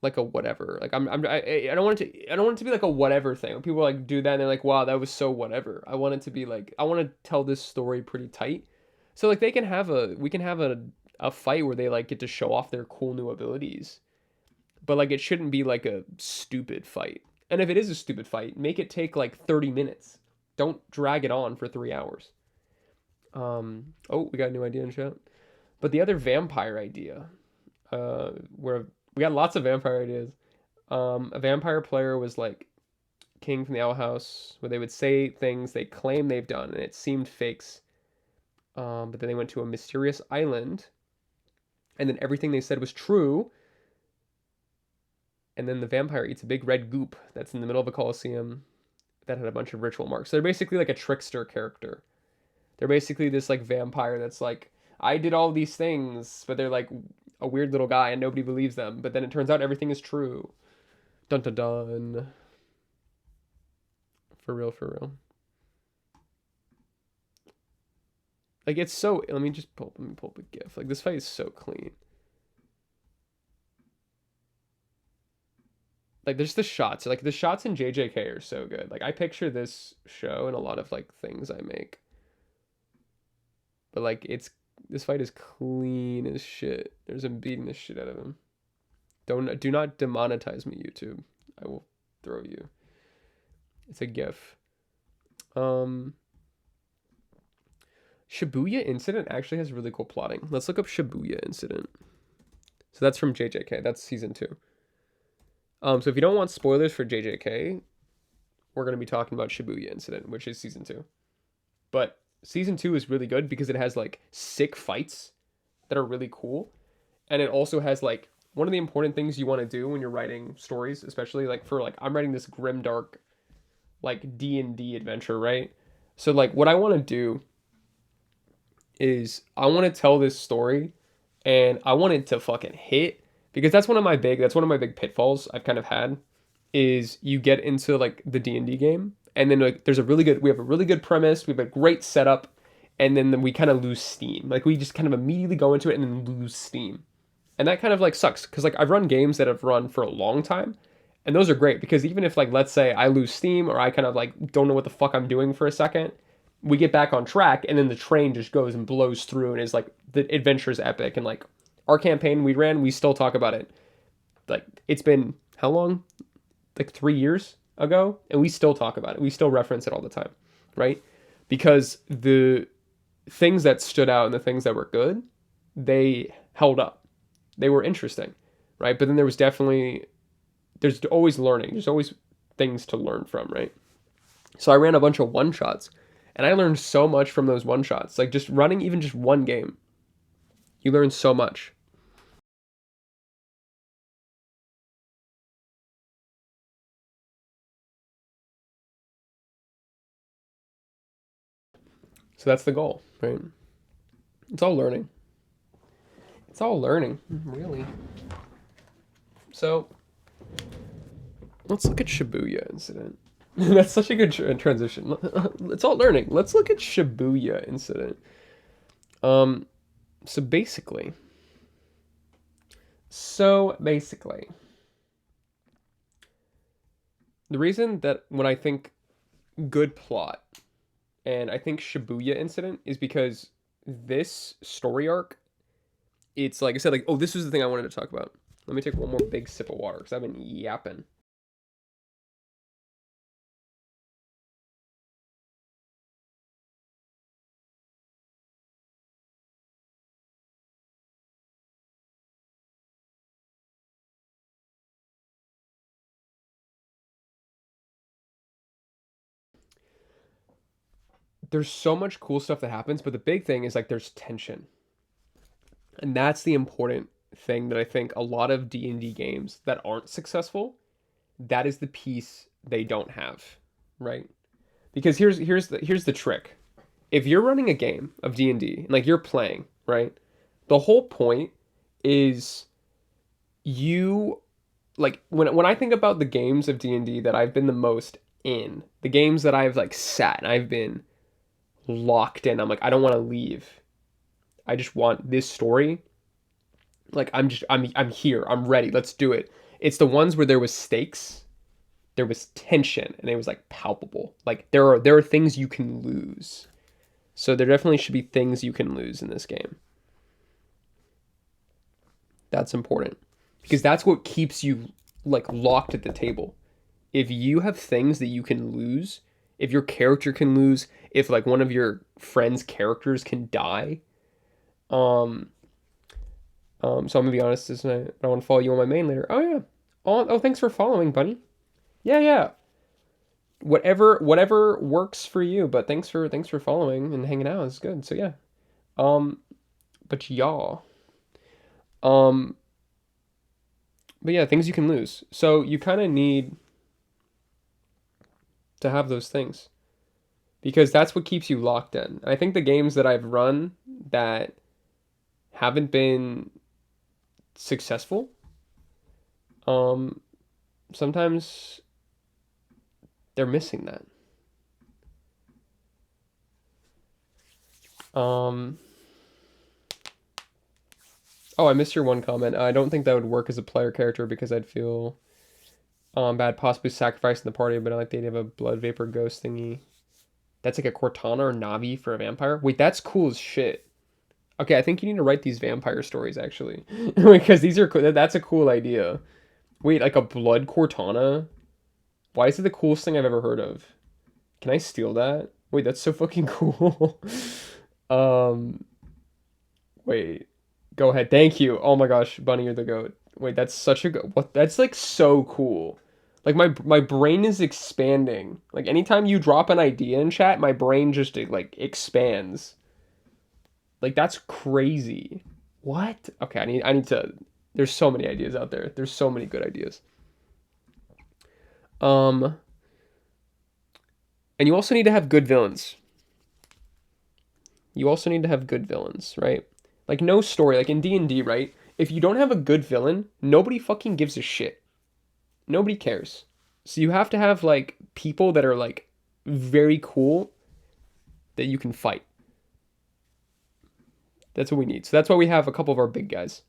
whatever. Like I don't want it to be like a whatever thing. When people like do that and they're like, wow, that was so whatever. I want it to be like I want to tell this story pretty tight. So like we can have a fight where they like get to show off their cool new abilities. But like it shouldn't be like a stupid fight. And if it is a stupid fight, make it take like 30 minutes. Don't drag it on for 3 hours. Oh, we got a new idea in chat. But the other vampire idea, where we got lots of vampire ideas. A vampire player was like king from the Owl House, where they would say things they claim they've done, and it seemed fakes. But then they went to a mysterious island, and then everything they said was true. And then the vampire eats a big red goop that's in the middle of a coliseum that had a bunch of ritual marks. So they're basically like a trickster character. They're basically this like vampire that's like, I did all these things, but they're like a weird little guy and nobody believes them. But then it turns out everything is true. Dun dun dun. For real, for real. Like it's so. Let me pull up a GIF. Like this fight is so clean. Like there's the shots. Like the shots in JJK are so good. Like I picture this show in a lot of like things I make. But like this fight is clean as shit. There's him beating the shit out of him. Do not demonetize me, YouTube. I will throw you. It's a GIF. Shibuya Incident actually has really cool plotting. Let's look up Shibuya Incident. So that's from JJK. That's season 2. So if you don't want spoilers for JJK, we're going to be talking about Shibuya Incident, which is season 2. But season 2 is really good because it has like sick fights that are really cool. And it also has like one of the important things you want to do when you're writing stories, especially like for like I'm writing this Grimdark like D&D adventure, right? So like what I want to do is I want to tell this story and I want it to fucking hit because that's one of my big pitfalls I've kind of had is you get into like the D&D game and then like we have a really good premise, we have a great setup, and then we kind of lose steam. Like we just kind of immediately go into it and then lose steam. And that kind of like sucks because like I've run games that have run for a long time and those are great because even if like let's say I lose steam or I kind of like don't know what the fuck I'm doing for a second, we get back on track, and then the train just goes and blows through and is like the adventure is epic. And like our campaign we ran, we still talk about it. Like it's been how long? Like 3 years ago, and we still talk about it. We still reference it all the time, right? Because the things that stood out and the things that were good, they held up. They were interesting, right? But then there's always learning. There's always things to learn from, right? So I ran a bunch of one shots, and I learned so much from those one shots. Like just running even just one game, you learn so much. So that's the goal, right? It's all learning. It's all learning, really. So let's look at Shibuya incident. That's such a good transition. It's all learning. Let's look at Shibuya incident. Um, so basically, so basically, the reason that when I think good plot and I think Shibuya incident is because this story arc, it's like I said, like, oh, this was the thing I wanted to talk about. Let me take one more big sip of water because I've been yapping. There's so much cool stuff that happens, but the big thing is like there's tension. And that's the important thing that I think a lot of D&D games that aren't successful, that is the piece they don't have, right? Because here's the trick. If you're running a game of D&D and like you're playing, right? The whole point is you like when I think about the games of D&D that I've been the most in, the games that I've like sat and I've been locked in. I'm like I don't want to leave. I just want this story. Like I'm here. I'm ready. Let's do it. It's the ones where there was stakes, there was tension, and it was like palpable. Like there are things you can lose. So there definitely should be things you can lose in this game. That's important because that's what keeps you like locked at the table. If you have things that you can lose, if your character can lose, if like one of your friends' characters can die, um, so I'm gonna be honest, this night I want to follow you on my main later. Oh yeah. Oh, thanks for following, buddy. Yeah, yeah. Whatever works for you, but thanks for following and hanging out. It's good. So yeah. Um, but y'all. Um, but yeah, things you can lose. So you kind of need to have those things because that's what keeps you locked in. I think the games that I've run that haven't been successful, um, sometimes they're missing that. Um, oh, I missed your one comment. I don't think that would work as a player character because I'd feel bad possibly sacrificing the party, but I like the idea of a blood vapor ghost thingy. That's like a Cortana or Navi for a vampire. Wait, that's cool as shit. Okay, I think you need to write these vampire stories actually, because these are that's a cool idea. Wait, like a blood Cortana? Why is it the coolest thing I've ever heard of? Can I steal that? Wait, that's so fucking cool. um, wait, go ahead. Thank you. Oh my gosh, Bunny, you're the goat. Wait, that's such a good. What? That's like so cool. Like my brain is expanding. Like anytime you drop an idea in chat, my brain just like expands. Like that's crazy. What? Okay, I need to. There's so many ideas out there. There's so many good ideas. Um, and you also need to have good villains. You also need to have good villains, right? Like no story, like in D&D, right? If you don't have a good villain, nobody fucking gives a shit. Nobody cares. So you have to have like people that are like very cool that you can fight. That's what we need. So that's why we have a couple of our big guys.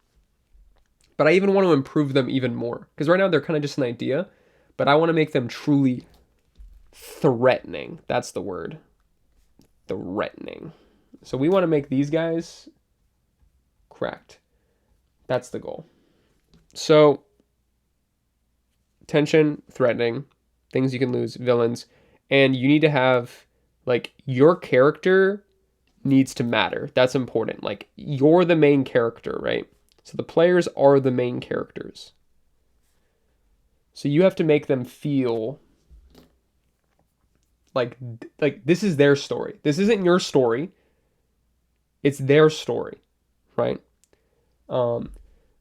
But I even want to improve them even more because right now they're kind of just an idea, but I want to make them truly threatening. That's the word. threatening. So we want to make these guys cracked. That's the goal. So tension, threatening, things you can lose, villains, and you need to have like your character needs to matter. That's important. Like you're the main character, right? So the players are the main characters. So you have to make them feel like this is their story. This isn't your story. It's their story, right? I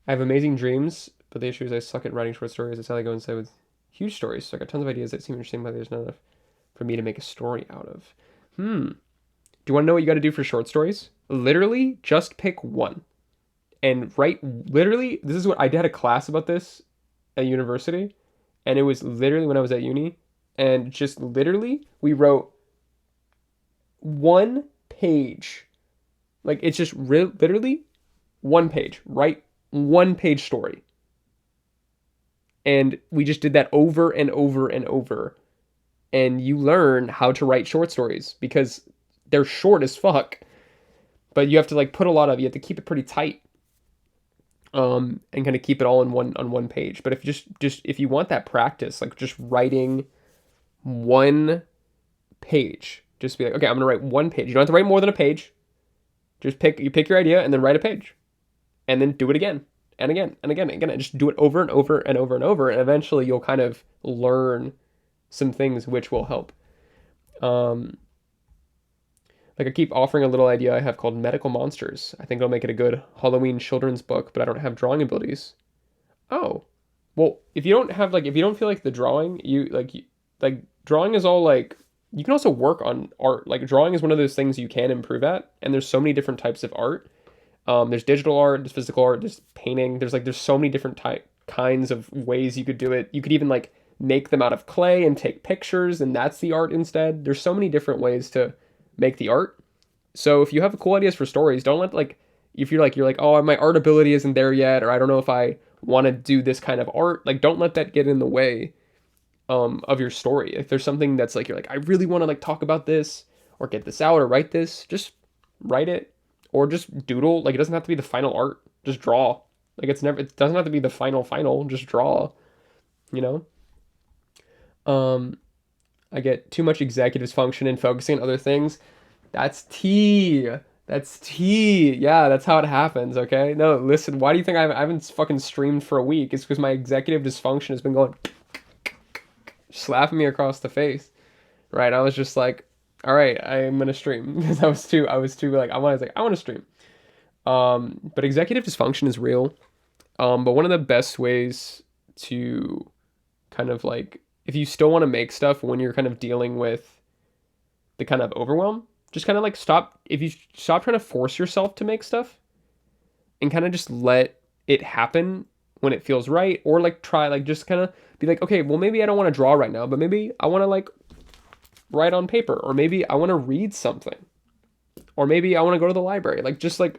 have amazing dreams, but the issue is I suck at writing short stories. That's how I go inside with huge stories. So I got tons of ideas that seem interesting, but there's not enough for me to make a story out of. Do you want to know what you got to do for short stories? Literally, just pick one and write. Literally, this is what I did a class about this at university, and it was literally when I was at uni, and just literally we wrote 1 page. Like it's just literally 1 page. Write 1 page story. And we just did that over and over and over. And you learn how to write short stories because they're short as fuck. But you have to like put a lot of, you have to keep it pretty tight. And kind of keep it all in one page. But if you just if you want that practice, like just writing 1 page, just be like, okay, I'm gonna write 1 page. You don't have to write more than a page. Just pick your idea and then write a page. And then do it again and again and again and again. And just do it over and over and over and over. And eventually you'll kind of learn some things which will help. Like I keep offering a little idea I have called Medical Monsters. I think it'll make it a good Halloween children's book, but I don't have drawing abilities. Oh, well, if you don't have if you don't feel like the drawing, like drawing is all like, you can also work on art. Like drawing is one of those things you can improve at. And there's so many different types of art. There's digital art, there's physical art, there's painting. There's so many different kinds of ways you could do it. You could even like make them out of clay and take pictures, and that's the art instead. There's so many different ways to make the art. So if you have cool ideas for stories, don't let if you're like, oh, my art ability isn't there yet, or I don't know if I want to do this kind of art, like don't let that get in the way of your story. If there's something that's like, you're like, I really want to like talk about this or get this out or write this, just write it. Or just doodle. Like it doesn't have to be the final art. Just draw. Like it doesn't have to be the final. Just draw. You know? I get too much executive dysfunction and focusing on other things. That's tea. That's tea. Yeah, that's how it happens, okay? No, listen, why do you think I haven't fucking streamed for a week? It's because my executive dysfunction has been going slapping me across the face. Right? I was just like, all right, I'm gonna stream because I was too like I want to stream. But executive dysfunction is real. But one of the best ways to kind of like, if you still want to make stuff when you're kind of dealing with the kind of overwhelm, just kind of like stop trying to force yourself to make stuff and kind of just let it happen when it feels right, or like try like just kind of be like, okay, well maybe I don't want to draw right now, but maybe I want to like write on paper, or maybe I want to read something, or maybe I want to go to the library, like just like,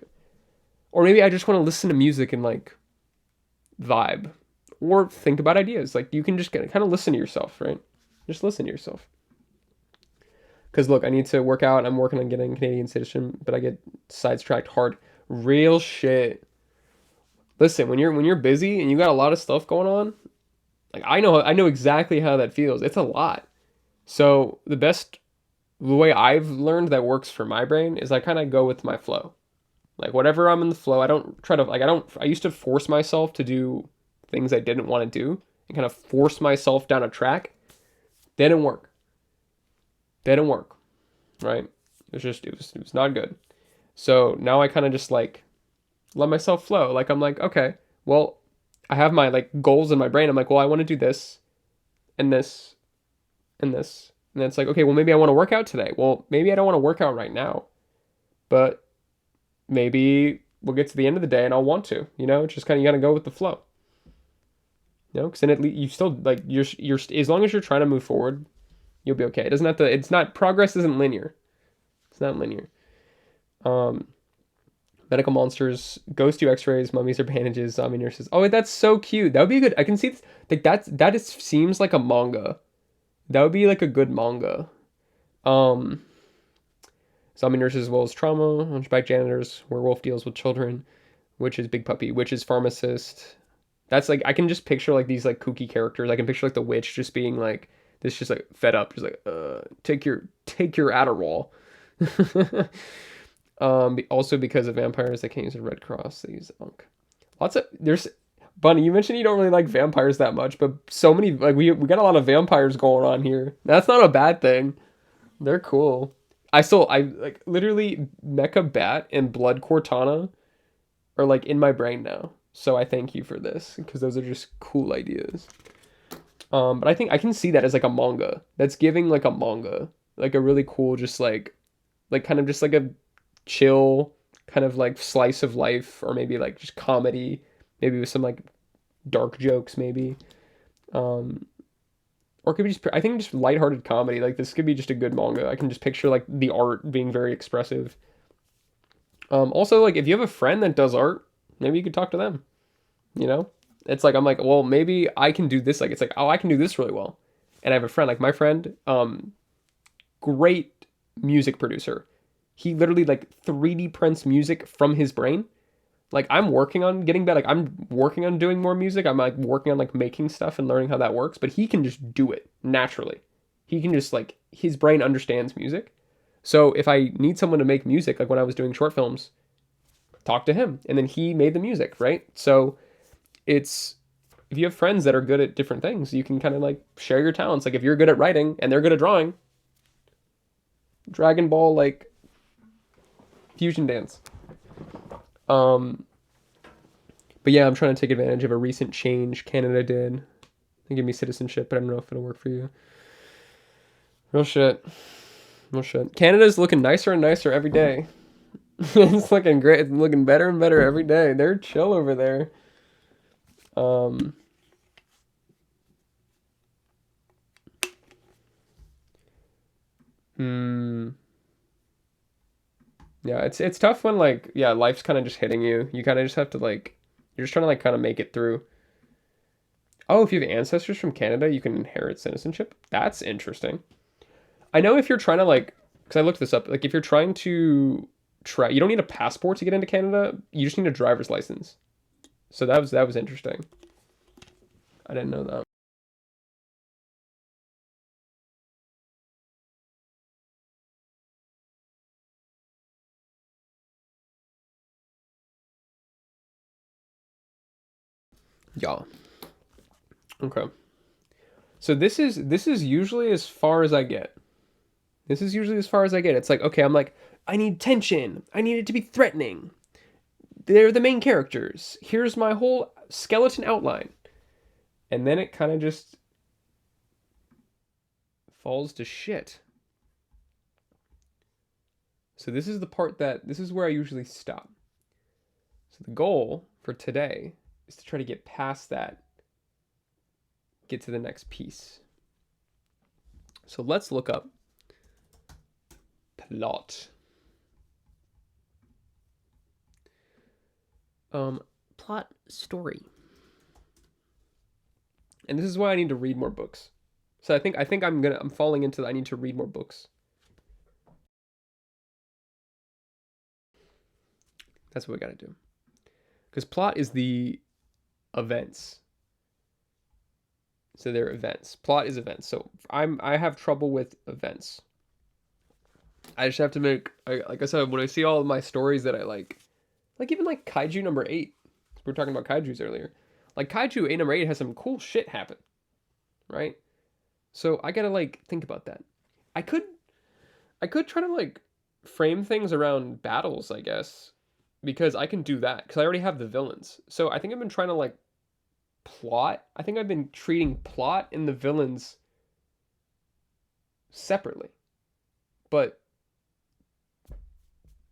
or maybe I just want to listen to music and like vibe or think about ideas. Like you can just kind of listen to yourself, right? Just listen to yourself. Because look, I need to work out. I'm working on getting Canadian citizen, but I get sidetracked hard. Real shit. Listen, when you're busy and you got a lot of stuff going on, like I know exactly how that feels. It's a lot. So the way I've learned that works for my brain is I kind of go with my flow. Like whatever I'm in the flow, I don't try to I used to force myself to do things I didn't want to do and kind of force myself down a track. They didn't work. Right? It was not good. So now I kind of just like let myself flow. Like I'm like, okay, well, I have my like goals in my brain. I'm like, well, I want to do this and this and this. And then it's like, okay, well, maybe I want to work out today. Well, maybe I don't want to work out right now, but maybe we'll get to the end of the day and I'll want to, it's just kind of, you got to go with the flow, because then at least you still like, you're, as long as you're trying to move forward, you'll be okay. It doesn't have to, it's not, progress isn't linear. It's not linear. Medical monsters, ghost you x-rays, mummies or bandages, zombie nurses. Oh, that's so cute. That would be a good, I can see this, like that seems like a manga. That would be like a good manga. Zombie nurses as well as trauma. Hunchback janitors. Werewolf deals with children. Witch is big puppy. Witch is pharmacist. That's like I can just picture like these like kooky characters. I can picture like the witch just being like this, just like fed up, just like take your Adderall. Also because of vampires, they can't use a Red Cross. They use Unk. Lots of there's Bunny. You mentioned you don't really like vampires that much, but so many like we got a lot of vampires going on here. That's not a bad thing. They're cool. I like literally Mecha Bat and Blood Cortana are like in my brain now. So I thank you for this because those are just cool ideas. But I think I can see that as like a manga. That's giving like a manga, like a really cool, just like kind of just like a chill kind of like slice of life, or maybe like just comedy, maybe with some like dark jokes, maybe. Um, or it could be just I think just lighthearted comedy. Like this could be just a good manga. I can just picture like the art being very expressive. Also like if you have a friend that does art, maybe you could talk to them. You know, it's like I'm like, well, maybe I can do this. Like it's like, oh, I can do this really well. And I have a friend, like my friend, great music producer. He literally like 3D prints music from his brain. Like I'm working on getting better. Like I'm working on doing more music. I'm like working on like making stuff and learning how that works. But he can just do it naturally. He can just like his brain understands music. So if I need someone to make music, like when I was doing short films, talk to him, and then he made the music, right? So it's if you have friends that are good at different things, you can kind of like share your talents. Like if you're good at writing and they're good at drawing, Dragon Ball like fusion dance. Um, but yeah, I'm trying to take advantage of a recent change Canada did. They give me citizenship, but I don't know if it'll work for you. Real shit. Real shit. Canada's looking nicer and nicer every day. It's looking great. It's looking better and better every day. They're chill over there. Um, hmm. Yeah, it's tough when like yeah, life's kind of just hitting you. You kind of just have to like you're just trying to like kind of make it through. Oh, if you have ancestors from Canada, you can inherit citizenship. That's interesting. I know if you're trying to like, because I looked this up, like if you're trying to try, you don't need a passport to get into Canada. You just need a driver's license. So that was interesting. I didn't know that. Yeah. Okay. So this is usually as far as I get. This is usually as far as I get. It's like, okay, I'm like, I need tension. I need it to be threatening. They're the main characters. Here's my whole skeleton outline. And then it kind of just falls to shit. So this is where I usually stop. So the goal for today is to try to get past that, get to the next piece. So let's look up plot. Plot story. And this is why I need to read more books. So I think I'm falling into I need to read more books. That's what we gotta do. Because plot is the events. So they're events. Plot is events. So I have trouble with events. I just have to like I said, when I see all of my stories that I like even like Kaiju number 8. We were talking about Kaijus earlier. Like Kaiju 8 number 8 has some cool shit happen, right? So I gotta like think about that. I could I could try to like frame things around battles, I guess, because I can do that because I already have the villains. So I think I've been trying to like plot. I think I've been treating plot and the villains separately. But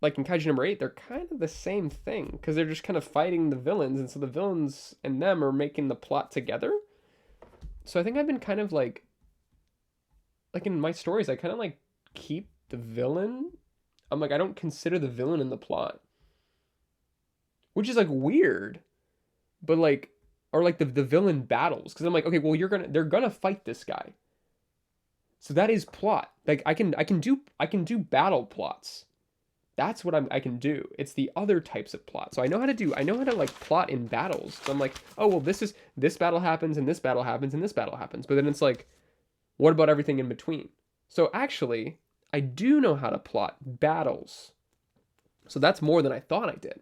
like in Kaiju number 8, they're kind of the same thing because they're just kind of fighting the villains, and so the villains and them are making the plot together. So I think I've been kind of like in my stories, I kind of like keep the villain. I'm like I don't consider the villain in the plot, which is like weird, but like or like the villain battles because I'm like okay, well they're gonna fight this guy, so that is plot. Like I can do battle plots. That's what I can do. It's the other types of plot. So I know how to like plot in battles. So I'm like, oh well, this battle happens and this battle happens and this battle happens. But then it's like, what about everything in between? So actually, I do know how to plot battles. So that's more than I thought I did.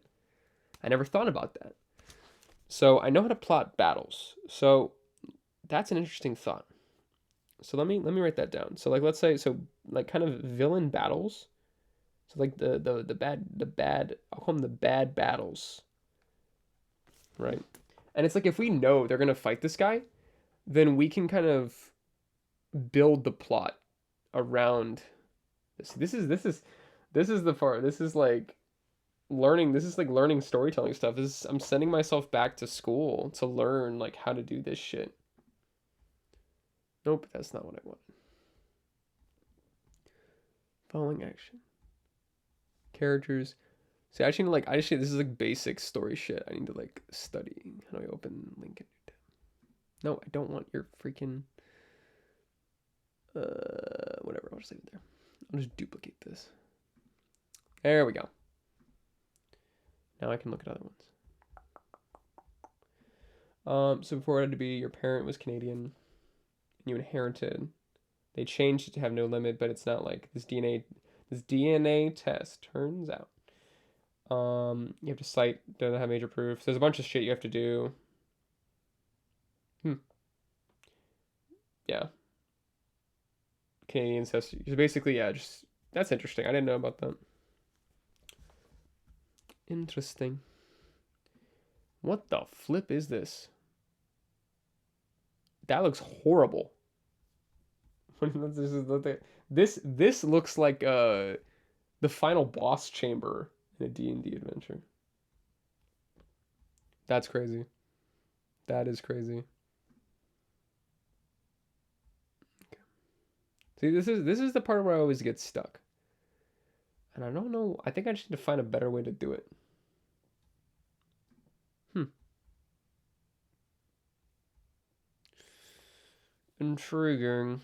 I never thought about that. So I know how to plot battles. So that's an interesting thought. So let me write that down. So like let's say so like kind of villain battles. So like the bad I'll call them the bad battles, right? And it's like if we know they're gonna fight this guy, then we can kind of build the plot around this. This is the part. This is like learning. This is like learning storytelling stuff. I'm sending myself back to school to learn like how to do this shit. Nope, that's not what I want. Following action. Characters. See, I actually like this is like basic story shit. I need to like study. How do I open link? No, I don't want your freaking whatever. I'll just leave it there. I'll just duplicate this. There we go. Now I can look at other ones. So before it had to be your parent was Canadian and you inherited. They changed it to have no limit, but it's not like this DNA test turns out. You have to cite, doesn't have major proof. There's a bunch of shit you have to do. Yeah. Canadian test. Basically, yeah, just that's interesting. I didn't know about that. Interesting. What the flip is this? That looks horrible. This looks like the final boss chamber in a D&D adventure. That's crazy. That is crazy. Okay. See, this is the part where I always get stuck. And I don't know. I think I just need to find a better way to do it. Intriguing.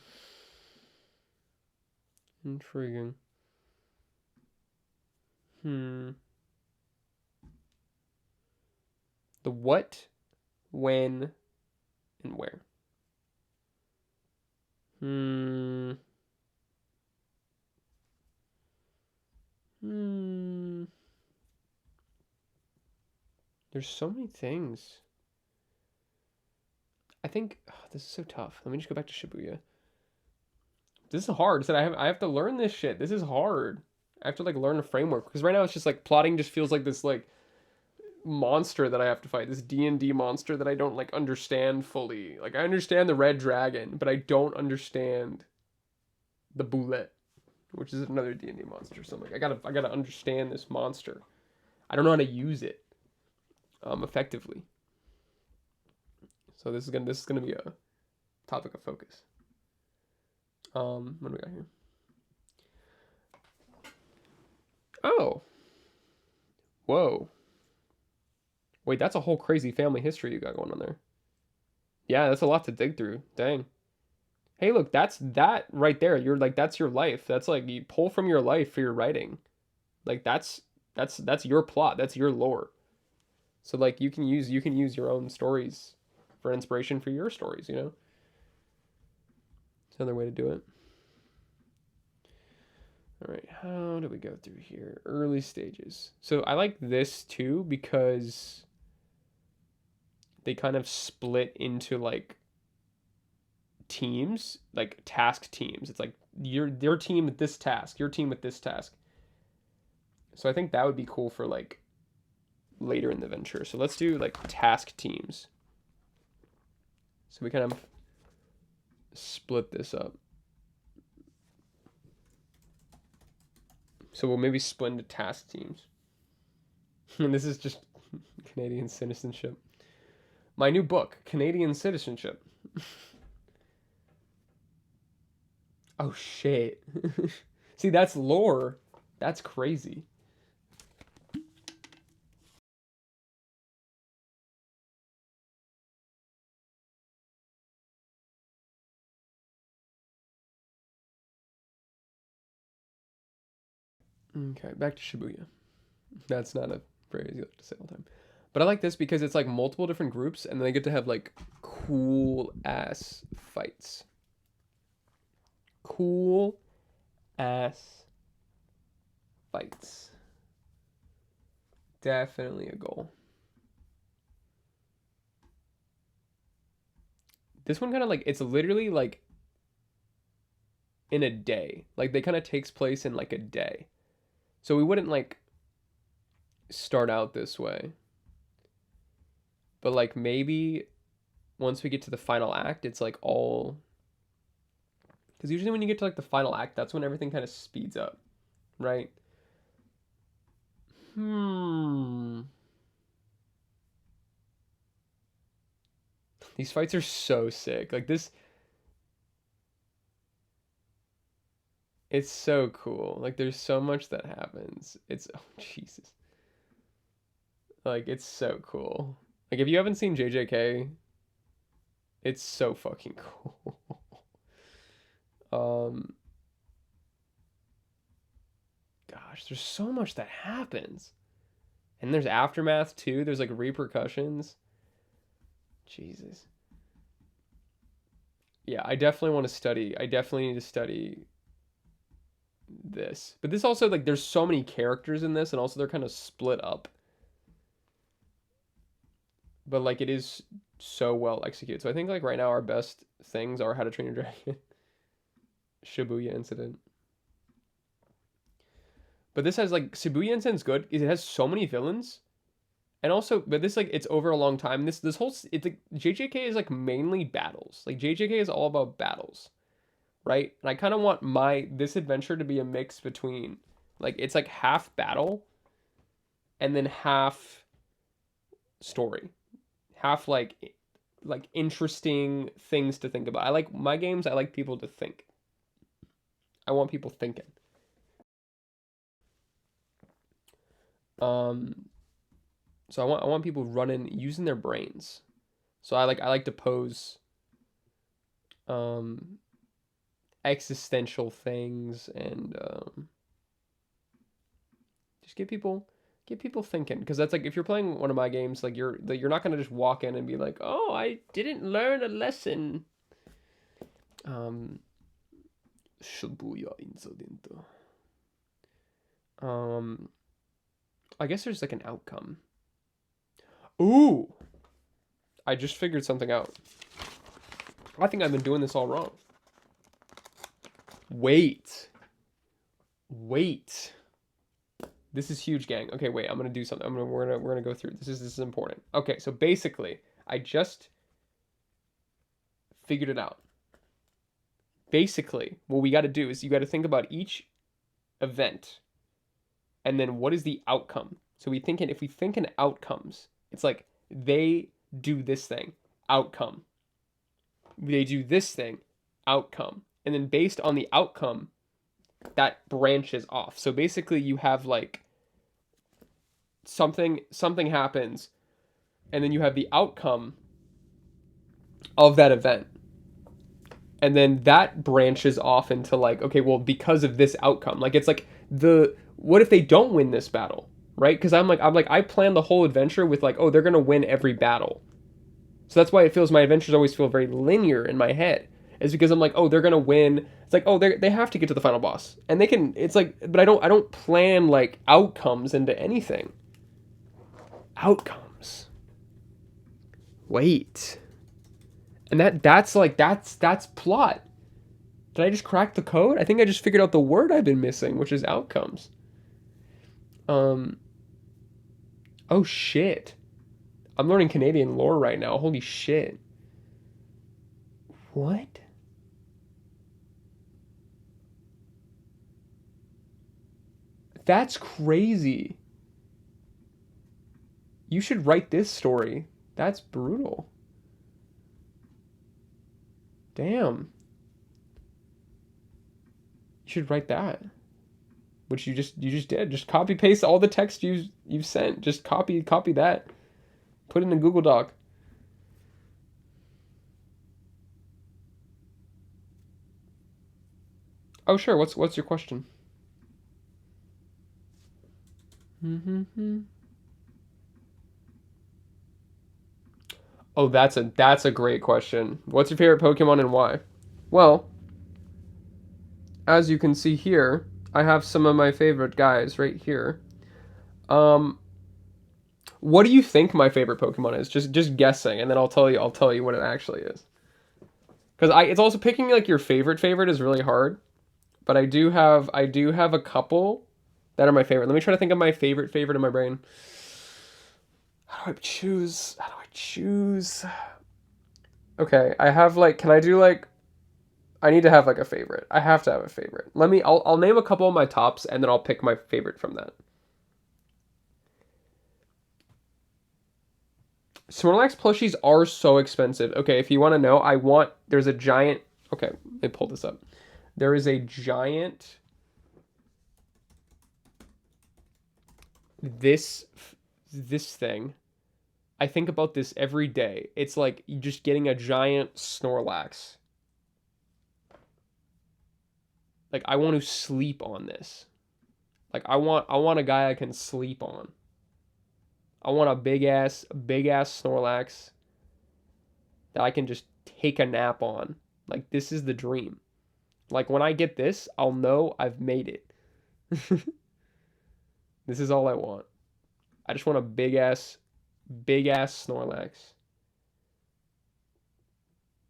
Intriguing. The what, when, and where. There's so many things. I think this is so tough. Let me just go back to Shibuya. This is hard. So I have to learn this shit. This is hard. I have to like learn a framework because right now it's just like plotting just feels like this like monster that I have to fight. This D&D monster that I don't like understand fully. Like I understand the red dragon, but I don't understand the Boulette, which is another D&D monster. So I'm like I gotta understand this monster. I don't know how to use it effectively. So this is gonna be a topic of focus. What do we got here? Oh. Whoa. Wait, that's a whole crazy family history you got going on there. Yeah, that's a lot to dig through. Dang. Hey, look, that right there. You're like that's your life. That's like you pull from your life for your writing. Like that's your plot. That's your lore. So like you can use your own stories for inspiration for your stories, you know? It's another way to do it. All right, how do we go through here? Early stages. So I like this too because they kind of split into like teams, like task teams. It's like your team with this task, your team with this task. So I think that would be cool for like later in the venture. So let's do like task teams. So we kind of split this up. So we'll maybe split into task teams. And this is just Canadian citizenship. My new book, Canadian Citizenship. Oh shit. See, that's lore. That's crazy. Okay, back to Shibuya. That's not a phrase you like to say all the time. But I like this because it's like multiple different groups and they get to have like cool ass fights. Cool ass fights. Definitely a goal. This one kind of like, it's literally like in a day. Like they kind of takes place in like a day. So we wouldn't like start out this way. But like maybe once we get to the final act, it's like all, because usually when you get to like the final act, that's when everything kind of speeds up, right? These fights are so sick. Like this, it's so cool. Like there's so much that happens. It's, oh Jesus. Like it's so cool. Like if you haven't seen JJK, it's so fucking cool. um Gosh, there's so much that happens. And there's aftermath too. There's like repercussions. Jesus. Yeah, I definitely want to study. I definitely need to study this. But this also, like, there's so many characters in this, and also they're kind of split up. But, like, it is so well executed. So I think, like, right now our best things are How to Train Your Dragon, Shibuya Incident. But this has, like, Shibuya Incident's good. It has so many villains. And also, but this, like, it's over a long time. This whole, it's like, JJK is, like, mainly battles. Like, JJK is all about battles. Right? And I kind of want this adventure to be a mix between, like, it's like half battle and then half story. Half like interesting things to think about. I like my games, I like people to think. I want people thinking. So I want people running using their brains. So I like to pose existential things and just get people thinking, because that's like if you're playing one of my games, like you're not gonna just walk in and be like, oh, I didn't learn a lesson. Shibuya incident. I guess there's like an outcome. Ooh, I just figured something out. I think I've been doing this all wrong. Wait. This is huge, gang. Okay, wait. I'm gonna do something. We're gonna go through. This is important. Okay, so basically, I just figured it out. Basically, what we got to do is you got to think about each event, and then what is the outcome. So if we think in outcomes, it's like they do this thing, outcome. They do this thing, outcome, and then based on the outcome, that branches off. So basically, you have like something happens, and then you have the outcome of that event, and then that branches off into like, okay, well, because of this outcome, like it's like what if they don't win this battle, right? Because I'm like I plan the whole adventure with like, oh, they're gonna win every battle, so that's why it feels, my adventures always feel very linear in my head, is because I'm like, oh, they're gonna win. It's like, oh, they have to get to the final boss, and they can. It's like, but I don't plan like outcomes into anything. Outcomes. Wait. And that's plot. Did I just crack the code? I think I just figured out the word I've been missing, which is outcomes. Oh shit. I'm learning Canadian lore right now. Holy shit. What? That's crazy. You should write this story. That's brutal. Damn. You should write that. Which you just did. Just copy paste all the text you've sent. Just copy that. Put it in a Google Doc. Oh sure. What's your question? Oh, that's a great question. What's your favorite Pokemon and why? Well, as you can see here, I have some of my favorite guys right here. Um, what do you think my favorite Pokemon is? Just guessing, and then I'll tell you what it actually is. Because it's also picking like your favorite is really hard. But I do have a couple that are my favorite. Let me try to think of my favorite in my brain. How do I choose? How do I choose? Okay, I have like, can I do like, I need to have like a favorite. I have to have a favorite. I'll name a couple of my tops and then I'll pick my favorite from that. Snorlax plushies are so expensive. Okay, if you want to know, there's a giant, okay, let me pull this up. There is a giant, this, this thing. I think about this every day. It's like you just getting a giant Snorlax. Like I want to sleep on this. Like I want a guy I can sleep on. I want a big ass Snorlax that I can just take a nap on. Like this is the dream. Like when I get this, I'll know I've made it. This is all I want. I just want a big ass Snorlax.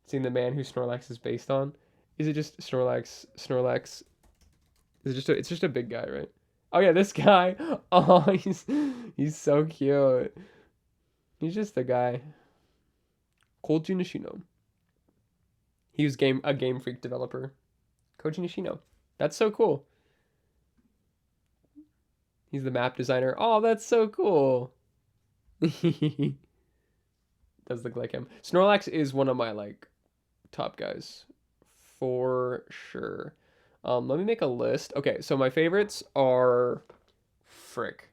Seeing the man who Snorlax is based on? Is it just Snorlax? Snorlax? It's just a big guy, right? Oh yeah, this guy. Oh, he's so cute. He's just a guy. Koji Nishino. He was a Game Freak developer. Koji Nishino. That's so cool. He's the map designer. Oh, that's so cool. Does look like him. Snorlax is one of my like top guys for sure. Let me make a list. Okay, so my favorites are frick.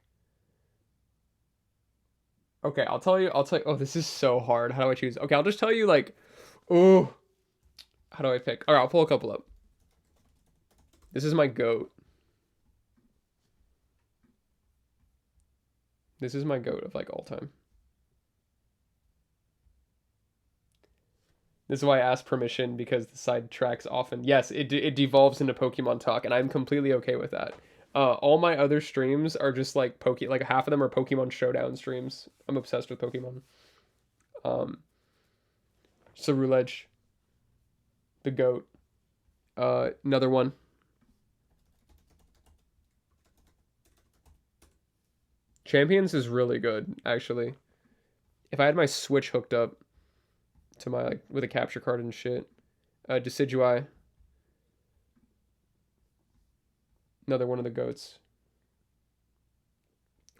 Okay, I'll tell you. Oh, this is so hard. How do I choose? Okay, I'll just tell you like, oh, how do I pick? All right, I'll pull a couple up. This is my goat. This is my goat of like all time. This is why I ask permission because the side tracks often. Yes, it devolves into Pokemon talk, and I'm completely okay with that. All my other streams are just like like half of them are Pokemon Showdown streams. I'm obsessed with Pokemon. Um, Cerulege, the goat. Another one. Champions is really good, actually. If I had my Switch hooked up to my like with a capture card and shit. Decidueye, another one of the goats.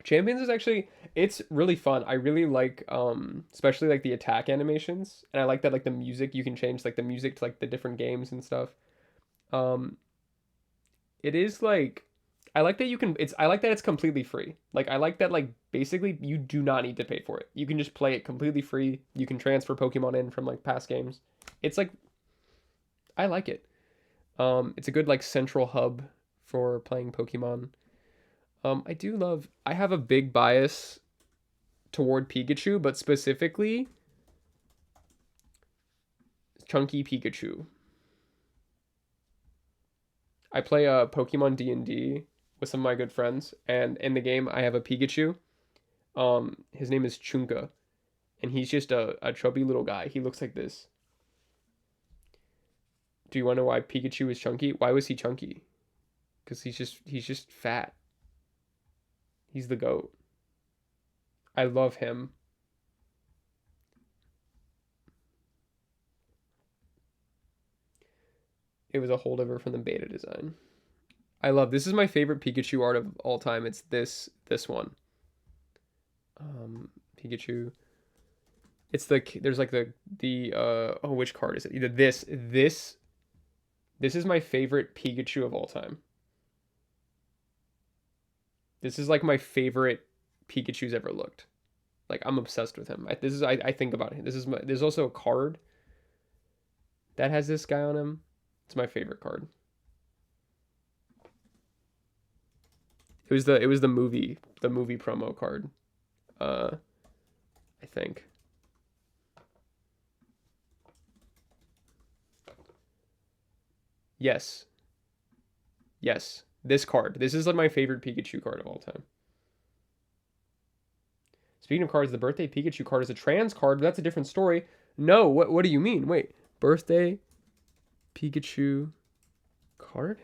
Champions is actually it's really fun. I really like especially like the attack animations and I like that like the music you can change like the music to like the different games and stuff. Um it is like I like that you can it's I like that it's completely free. Like I like that like basically you do not need to pay for it. You can just play it completely free. You can transfer Pokemon in from like past games. It's like I like it. It's a good like central hub for playing Pokemon. I have a big bias toward Pikachu, but specifically Chunky Pikachu. I play Pokemon D&D with some of my good friends, and in the game I have a Pikachu. His name is Chunka, and he's just a chubby little guy. He looks like this. Do you want to know why Pikachu is chunky? Why was he chunky? Because he's just fat. He's the goat. I love him. It was a holdover from the beta design. I love this is my favorite Pikachu art of all time. It's this one. Pikachu. It's there's like the oh which card is it? Either this is my favorite Pikachu of all time. This is like my favorite Pikachu's ever looked. Like I'm obsessed with him. I think about him. There's also a card that has this guy on him. It's my favorite card. It was the movie promo card. I think. Yes. Yes. This card. This is like my favorite Pikachu card of all time. Speaking of cards, the birthday Pikachu card is a trans card, but that's a different story. No, what do you mean? Wait. Birthday Pikachu card?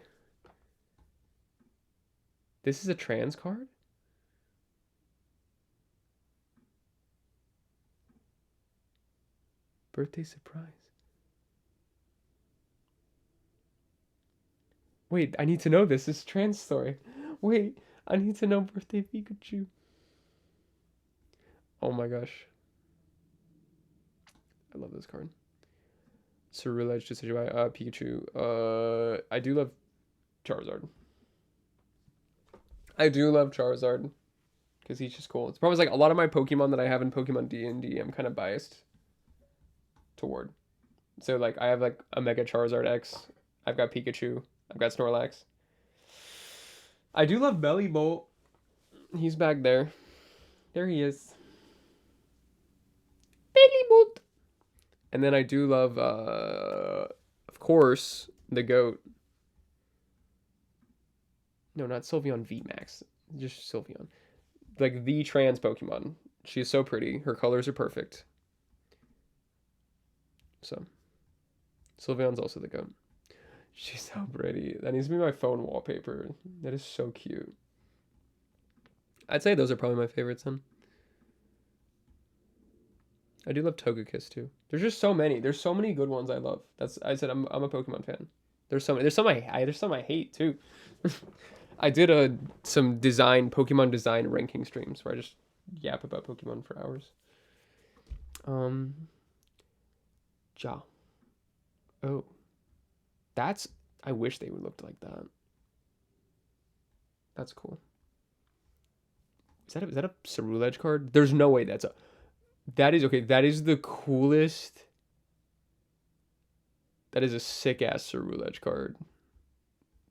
This is a trans card? Birthday surprise. Wait, I need to know this. This is a trans story. Wait, I need to know birthday Pikachu. Oh my gosh. I love this card. Ceruledge decision by Pikachu. I do love Charizard. I do love Charizard because he's just cool. It's probably like a lot of my Pokemon that I have in Pokemon D&D, I'm kind of biased toward. So like I have like a Mega Charizard X. I've got Pikachu. I've got Snorlax. I do love Bellybolt. He's back there. There he is. Bellybolt. And then I do love, of course, the GOAT. No, not Sylveon VMAX. Just Sylveon. Like the trans Pokemon. She is so pretty. Her colors are perfect. So, Sylveon's also the GOAT. She's so pretty. That needs to be my phone wallpaper. That is so cute. I'd say those are probably my favorites then. I do love Togekiss too. There's just so many. There's so many good ones I love. I said I'm a Pokemon fan. There's so many. There's some I hate too. I did some Pokemon design ranking streams where I just yap about Pokemon for hours. Ja. Oh. I wish they would looked like that. That's cool. Is that a Ceruledge card? There's no way that is okay. That is the coolest. That is a sick ass Ceruledge card.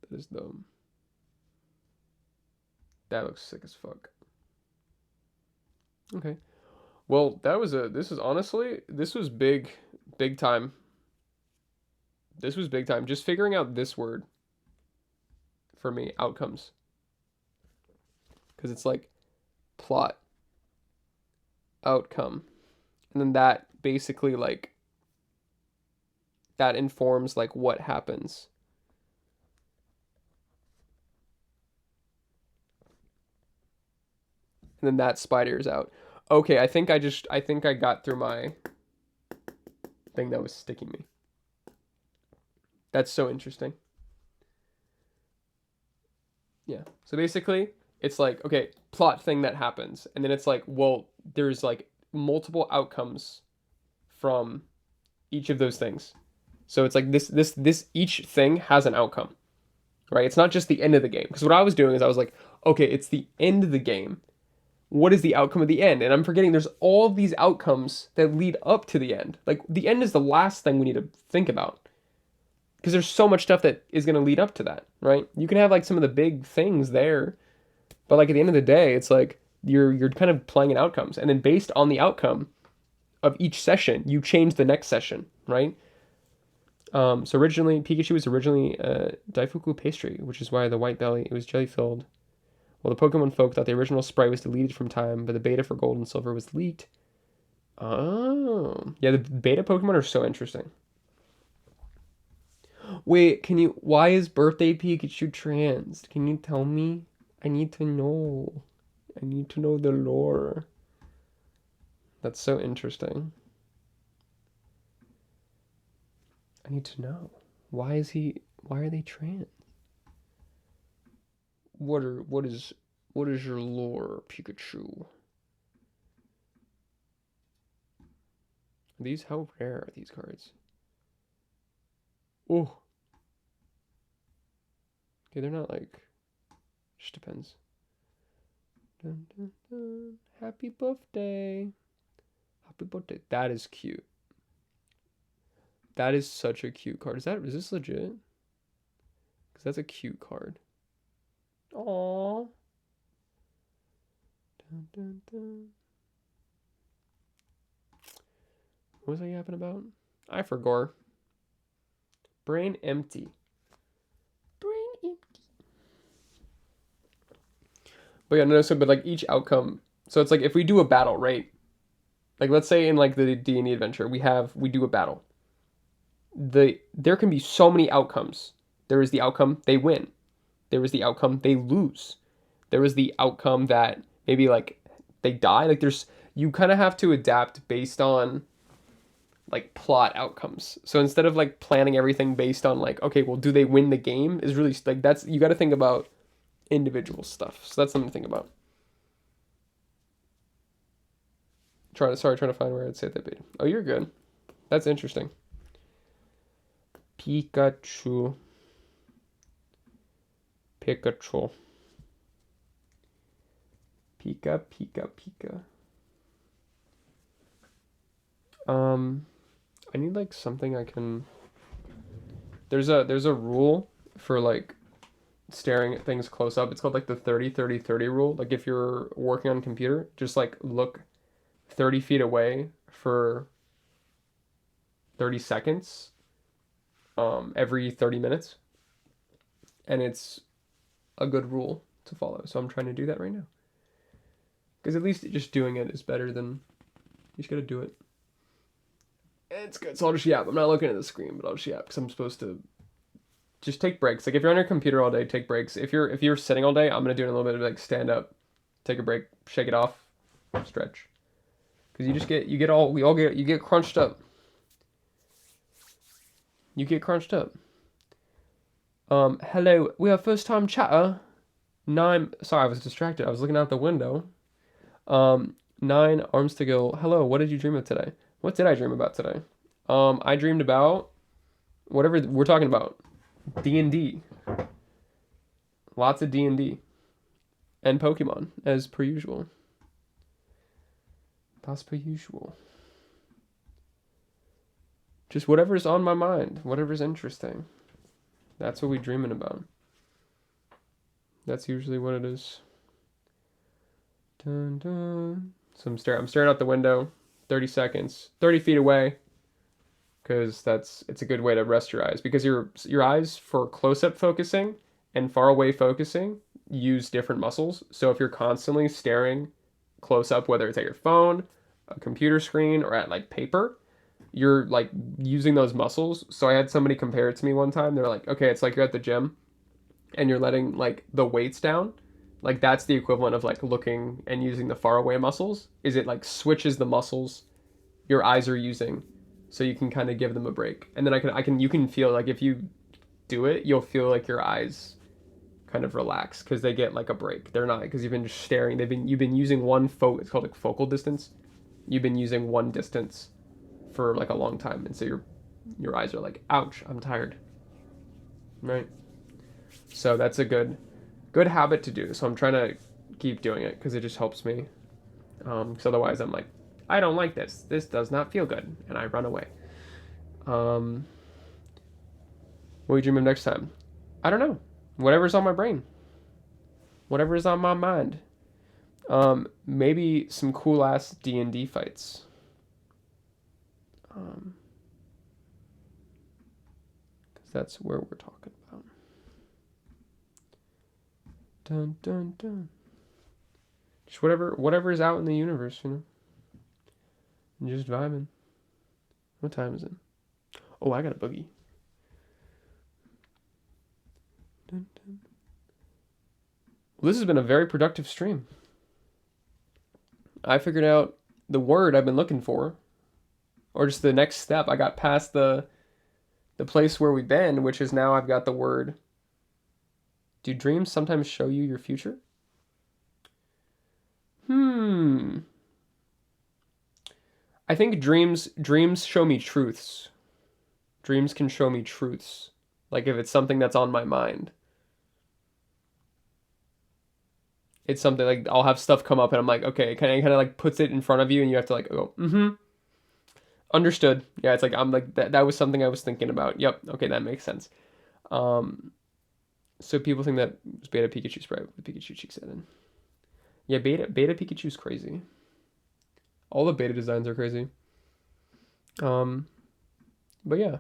That is dumb. That looks sick as fuck. Okay. Well, this was big time. This was big time. Just figuring out this word for me, outcomes. Because it's like plot, outcome. And then that basically like that informs like what happens. And then that spiders out. Okay, I think I got through my thing that was sticking me. That's so interesting. Yeah. So basically, it's like, okay, plot thing that happens. And then it's like, well, there's like multiple outcomes from each of those things. So it's like this each thing has an outcome. Right? It's not just the end of the game. Because what I was doing is I was like, okay, it's the end of the game. What is the outcome of the end? And I'm forgetting there's all of these outcomes that lead up to the end. Like the end is the last thing we need to think about. Because there's so much stuff that is going to lead up to that, right? You can have like some of the big things there, but like at the end of the day, it's like you're kind of playing in outcomes, and then based on the outcome of each session, you change the next session, right? So originally, Pikachu was originally Daifuku pastry, which is why the white belly, it was jelly filled. Well, the Pokemon folk thought the original sprite was deleted from time, but the beta for Gold and Silver was leaked. Oh, yeah, the beta Pokemon are so interesting. Wait, why is birthday Pikachu trans? Can you tell me? I need to know. I need to know the lore. That's so interesting. I need to know. Why are they trans? What is your lore, Pikachu? How rare are these cards? Oh. Okay, they're not like, just depends. Dun, dun, dun. Happy birthday. Happy birthday. That is cute. That is such a cute card. Is this legit? Because that's a cute card. Aww. Dun, dun, dun. What was I yapping about? I forgot. Brain empty. Brain empty. But yeah, no, so but like each outcome. So it's like if we do a battle, right? Like let's say in like the D&D adventure, we do a battle. There can be so many outcomes. There is the outcome they win. There is the outcome they lose. There is the outcome that maybe like they die. Like there's you kind of have to adapt based on like plot outcomes. So instead of like planning everything based on like, okay, well, do they win the game? Is really like that's you got to think about individual stuff. So that's something to think about. Trying to find where I'd say that beta. Oh, you're good. That's interesting. Pikachu. Pikachu. Pika, Pika, Pika. I need like something I can. There's a rule for like staring at things close up. It's called like the 30-30-30 rule. Like if you're working on a computer, just like look 30 feet away for 30 seconds every 30 minutes. And it's a good rule to follow. So I'm trying to do that right now. Because at least just doing it is better than you just gotta do it. And it's good. So I'll just yap. I'm not looking at the screen, but I'll just yap because I'm supposed to just take breaks. Like if you're on your computer all day, take breaks. If you're sitting all day, I'm gonna do it in a little bit of like stand up, take a break, shake it off, stretch. Because you get crunched up. You get crunched up. Hello, we are first time chatter. Sorry, I was distracted. I was looking out the window. 9 arms to go. Hello, what did you dream of today? What did I dream about today? I dreamed about whatever we're talking about. D&D. Lots of D&D. And Pokemon, as per usual. As per usual. Just whatever's on my mind. Whatever's interesting. That's what we're dreaming about. That's usually what it is. Dun, dun. So I'm staring out the window, 30 seconds, 30 feet away, because it's a good way to rest your eyes. Because your eyes for close-up focusing and far away focusing use different muscles. So if you're constantly staring close up, whether it's at your phone, a computer screen, or at like paper, you're like using those muscles. So I had somebody compare it to me one time. They're like, okay, it's like you're at the gym and you're letting like the weights down. Like that's the equivalent of like looking and using the far away muscles. Is it like switches the muscles your eyes are using so you can kind of give them a break. And then you can feel like if you do it, you'll feel like your eyes kind of relax because they get like a break. They're not because you've been just staring. You've been using it's called like focal distance. You've been using one distance for like a long time, and so your eyes are like, ouch, I'm tired. Right? So that's a good habit to do. So I'm trying to keep doing it because it just helps me. Because otherwise I'm like, I don't like this. This does not feel good, and I run away. What are you dreaming next time? I don't know. Whatever's on my brain. Whatever is on my mind. Maybe some cool ass D&D fights. Because that's where we're talking about. Dun dun dun. Just whatever is out in the universe, you know. And just vibing. What time is it? Oh, I got a boogie. Dun, dun. Well, this has been a very productive stream. I figured out the word I've been looking for, or just the next step. I got past the place where we've been, which is now I've got the word. Do dreams sometimes show you your future? I think dreams show me truths. Dreams can show me truths. Like if it's something that's on my mind. It's something like I'll have stuff come up and I'm like, okay, it kind of like puts it in front of you and you have to like go, understood. Yeah, it's like I'm like that was something I was thinking about. Yep, okay, that makes sense. So people think that was beta Pikachu sprite with the Pikachu cheeks in. Yeah, beta Pikachu's crazy. All the beta designs are crazy. Um, but yeah,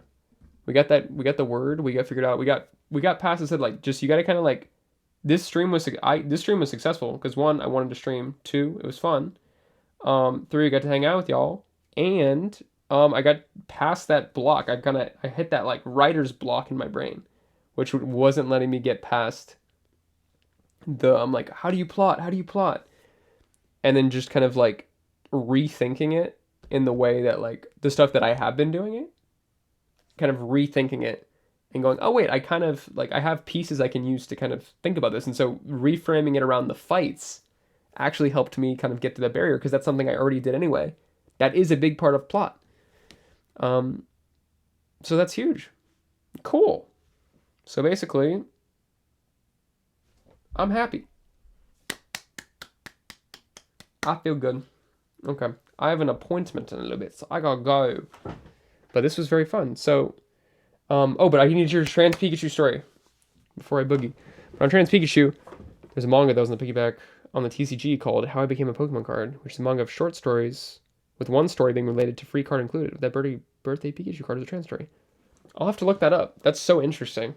we got that. We got the word. We got figured out. We got past and said like just you got to kind of like this stream was successful because one I wanted to stream. Two, it was fun. Three, I got to hang out with y'all, and I got past that block. I hit that like writer's block in my brain, which wasn't letting me get past the. I'm like, how do you plot? How do you plot? And then just kind of like rethinking it in the way that like the stuff that I have been doing it, kind of rethinking it and going, oh wait, I kind of like I have pieces I can use to kind of think about this, and so reframing it around the fights actually helped me kind of get to the barrier because that's something I already did anyway. That is a big part of plot. Um, so that's huge. Cool. So basically, I'm happy. I feel good. Okay. I have an appointment in a little bit, so I gotta go. But this was very fun. So, oh, but I need your Trans Pikachu story before I boogie. But on Trans Pikachu, there's a manga that was on the piggyback on the TCG called How I Became a Pokemon Card, which is a manga of short stories, with one story being related to free card included. That birthday Pikachu card is a trans story. I'll have to look that up. That's so interesting.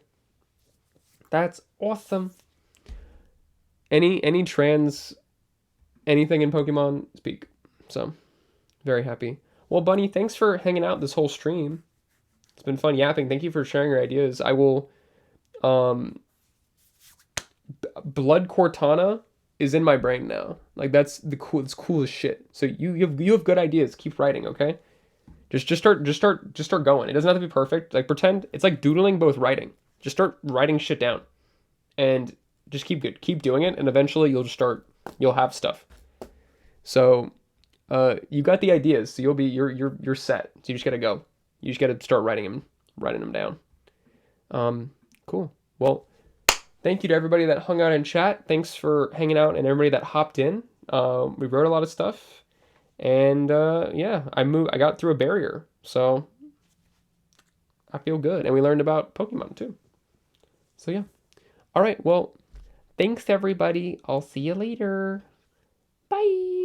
That's awesome. Any trans anything in Pokemon, speak. So, very happy. Well, Bunny, thanks for hanging out this whole stream. It's been fun yapping. Thank you for sharing your ideas. I will um Blood Cortana is in my brain now. Like that's it's cool as shit. So you have good ideas. Keep writing, okay? Just start going. It doesn't have to be perfect. Like pretend it's like doodling but with writing. Just start writing shit down. And just keep doing it and eventually you'll have stuff. So you got the ideas, so you're set. So you just gotta go. You just gotta start writing them down. Cool. Well, thank you to everybody that hung out in chat. Thanks for hanging out and everybody that hopped in. We wrote a lot of stuff, and yeah, I got through a barrier, so I feel good. And we learned about Pokemon too. So yeah. All right. Well, thanks everybody. I'll see you later. Bye.